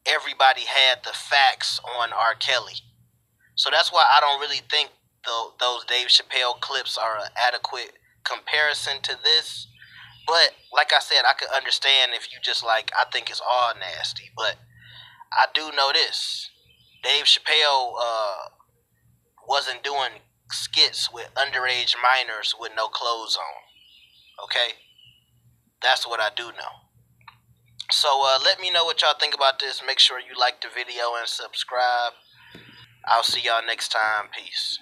everybody had the facts on R. Kelly. So that's why I don't really think those Dave Chappelle clips are an adequate comparison to this. But like I said, I could understand if you just like, I think it's all nasty. But I do know this. Dave Chappelle wasn't doing skits with underage minors with no clothes on. Okay? That's what I do know. So let me know what y'all think about this. Make sure you like the video and subscribe. I'll see y'all next time. Peace.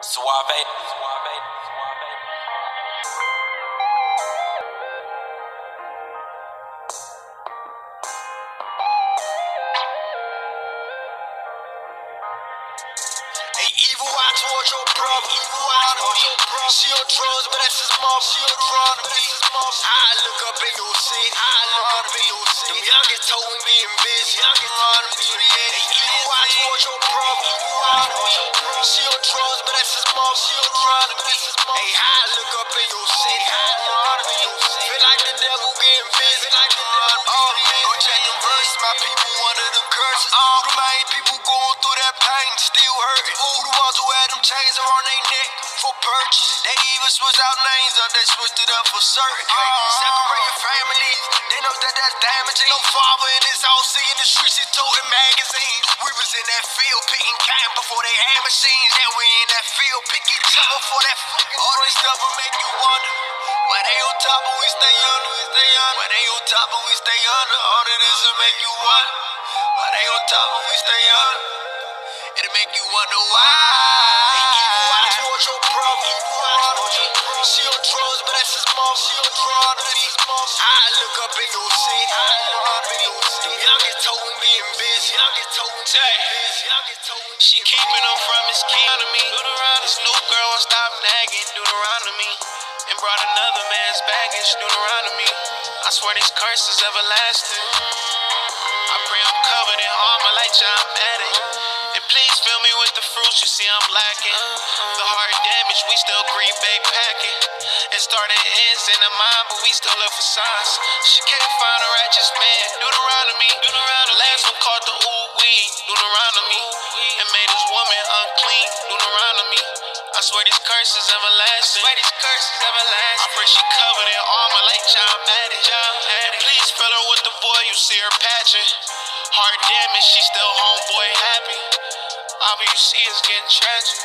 Suave. Evil eye towards your brother, evil eye towards your brother. She on drugs, but that's his mom. She on drugs, but that's his mom. I look up in your city, I look up in your city. Them youngins told me being busy, youngins run them to the end. Evil eye towards your brother, evil eye towards your brother. She on drugs, but that's his mom. She on drugs, but that's his mom. Hey, I look up in your city, I look up in your city. Feel like the devil getting busy, like the run. Go check them verses, my people under them curses. The main people going through that pain, still hurting. The ones who had them chains around their neck for purchase. They even switch out names up, they switched it up for certain. Separate your family, they know that that's damaging. No father in this house, seeing the streets, he toting magazines. We was in that field picking cotton before they had machines. Now we in that field picking each other for that fucking. All this stuff will make you wonder why they on top and we stay under. Why they on top and we stay under. All of this will make you wonder why they on top and we stay under. It'll make you wonder why. problem. She on drugs, but that's his mom. She on drugs, that's his mom. I look up in your city. Them youngest told him getting busy. She keeping him from his kin to me. This new girl won't stop nagging. Deuteronomy. And brought another man's baggage. Deuteronomy. I swear these curses everlasting. I pray I'm covered in armor like John Madden. And please fill me with the fruits you see I'm lacking. The heart damage, we still green bay packing. It started ends in the mind, but we still look for signs. She can't find a righteous man. Deuteronomy. The last one caught the ooh weed. Deuteronomy. And made his woman unclean. Deuteronomy. I swear these curses everlasting. I pray she covered in armor like John Madden. And please fill her with the boy you see her patching. Heart damage, she still homeboy happy. All you see is getting tragic.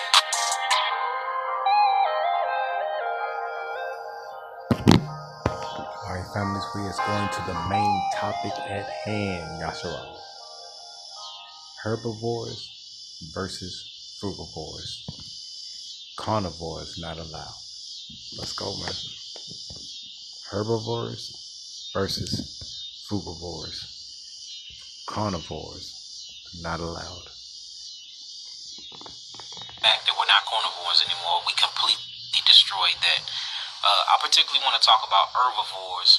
Alright, families, we is going to the main topic at hand, Yashara. Herbivores versus frugivores. Carnivores not allowed. Let's go, man. Herbivores versus frugivores. Carnivores not allowed. Fact that we're not carnivores anymore. We completely destroyed that. I particularly want to talk about herbivores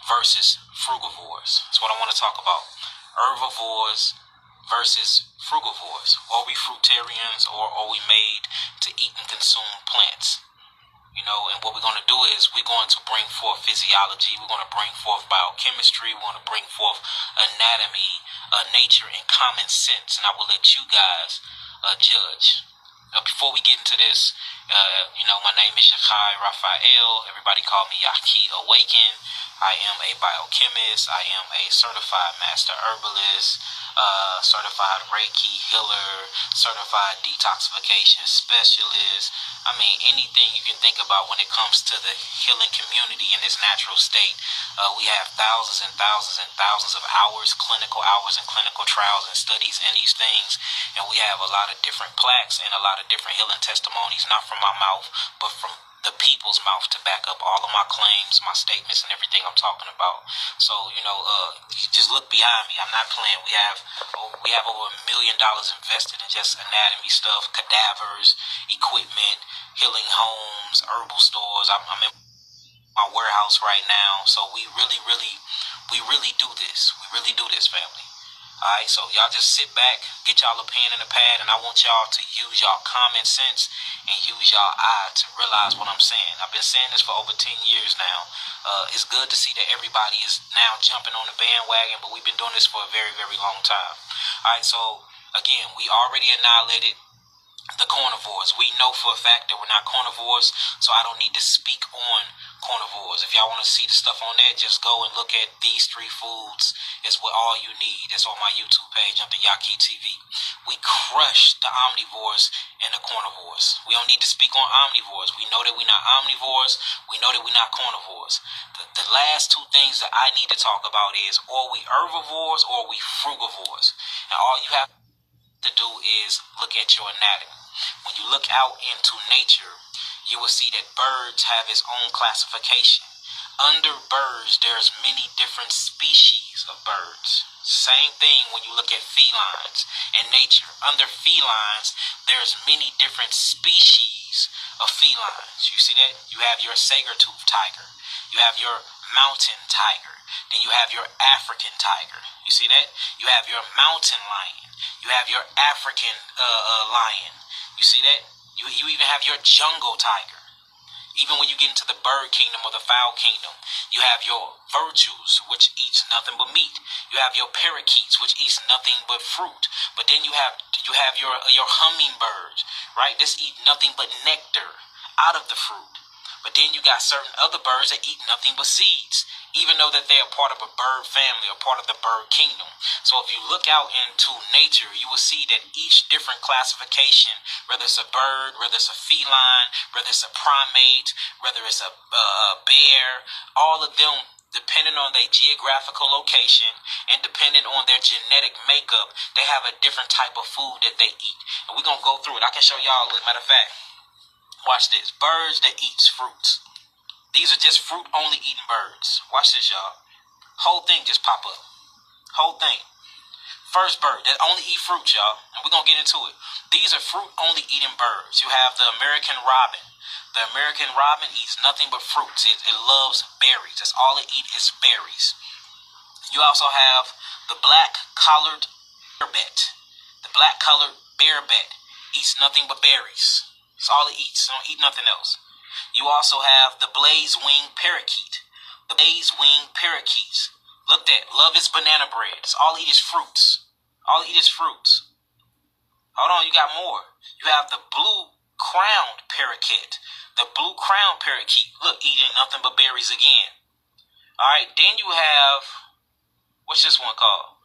versus frugivores. That's what I want to talk about. Herbivores versus frugivores. Are we fruitarians, or are we made to eat and consume plants? You know, and what we're going to do is we're going to bring forth physiology. We're going to bring forth biochemistry. We're going to bring forth anatomy, nature, and common sense. And I will let you guys judge. Before we get into this, my name is Yahuah Raphael. Everybody call me Yaki Awaken. I am a biochemist. I am a certified master herbalist, certified Reiki healer, certified detoxification specialist. I mean, anything you can think about when it comes to the healing community in its natural state. We have thousands and thousands and thousands of hours, clinical hours, and clinical trials and studies in these things. And we have a lot of different plaques and a lot of different healing testimonies, not from my mouth, but from the people's mouth, to back up all of my claims, my statements, and everything I'm talking about. So, you just look behind me. I'm not playing. We have over $1 million invested in just anatomy stuff, cadavers, equipment, healing homes, herbal stores. I'm in my warehouse right now. So we really do this. We really do this, family. Alright, so y'all just sit back, get y'all a pen and a pad, and I want y'all to use y'all common sense and use y'all eye to realize what I'm saying. I've been saying this for over 10 years now. It's good to see that everybody is now jumping on the bandwagon, but we've been doing this for a very, very long time. Alright, so again, we already annihilated the carnivores. We know for a fact that we're not carnivores, so I don't need to speak on carnivores. If y'all want to see the stuff on there, just go and look at these 3 foods. It's what all you need. That's on my YouTube page under Yaki TV. We crushed the omnivores and the carnivores. We don't need to speak on omnivores. We know that we're not omnivores. We know that we're not carnivores. The last 2 things that I need to talk about is, are we herbivores or are we frugivores? And all you have to do is look at your anatomy. When you look out into nature, you will see that birds have its own classification. Under birds, there's many different species of birds. Same thing when you look at felines in nature. Under felines, there's many different species of felines. You see that? You have your saber-toothed tiger. You have your mountain tiger. Then you have your African tiger. You see that? You have your mountain lion. You have your African lion. You see that? You even have your jungle tiger. Even when you get into the bird kingdom or the fowl kingdom, you have your virtues, which eats nothing but meat. You have your parakeets, which eats nothing but fruit. But then you have your hummingbirds, right? This eat nothing but nectar out of the fruit. But then you got certain other birds that eat nothing but seeds, even though that they are part of a bird family or part of the bird kingdom. So if you look out into nature, you will see that each different classification, whether it's a bird, whether it's a feline, whether it's a primate, whether it's a bear, all of them, depending on their geographical location and depending on their genetic makeup, they have a different type of food that they eat. And we're going to go through it. I can show y'all, matter of fact, Watch this. Birds that eats fruits. These are just fruit-only eating birds. Watch this, y'all. Whole thing just pop up. Whole thing. First bird that only eat fruit, y'all. And we're going to get into it. These are fruit-only eating birds. You have the American robin. The American robin eats nothing but fruits. It loves berries. That's all it eats is berries. You also have the black-collared bearbat. The black-collared bearbat eats nothing but berries. That's all it eats. It don't eat nothing else. You also have the blaze-winged parakeet. The blaze-winged parakeets. Look at, love is banana bread. That's all it eat is fruits. All it eat is fruits. Hold on, you got more. You have the blue-crowned parakeet. The blue-crowned parakeet. Look, eating nothing but berries again. All right, then you have, what's this one called?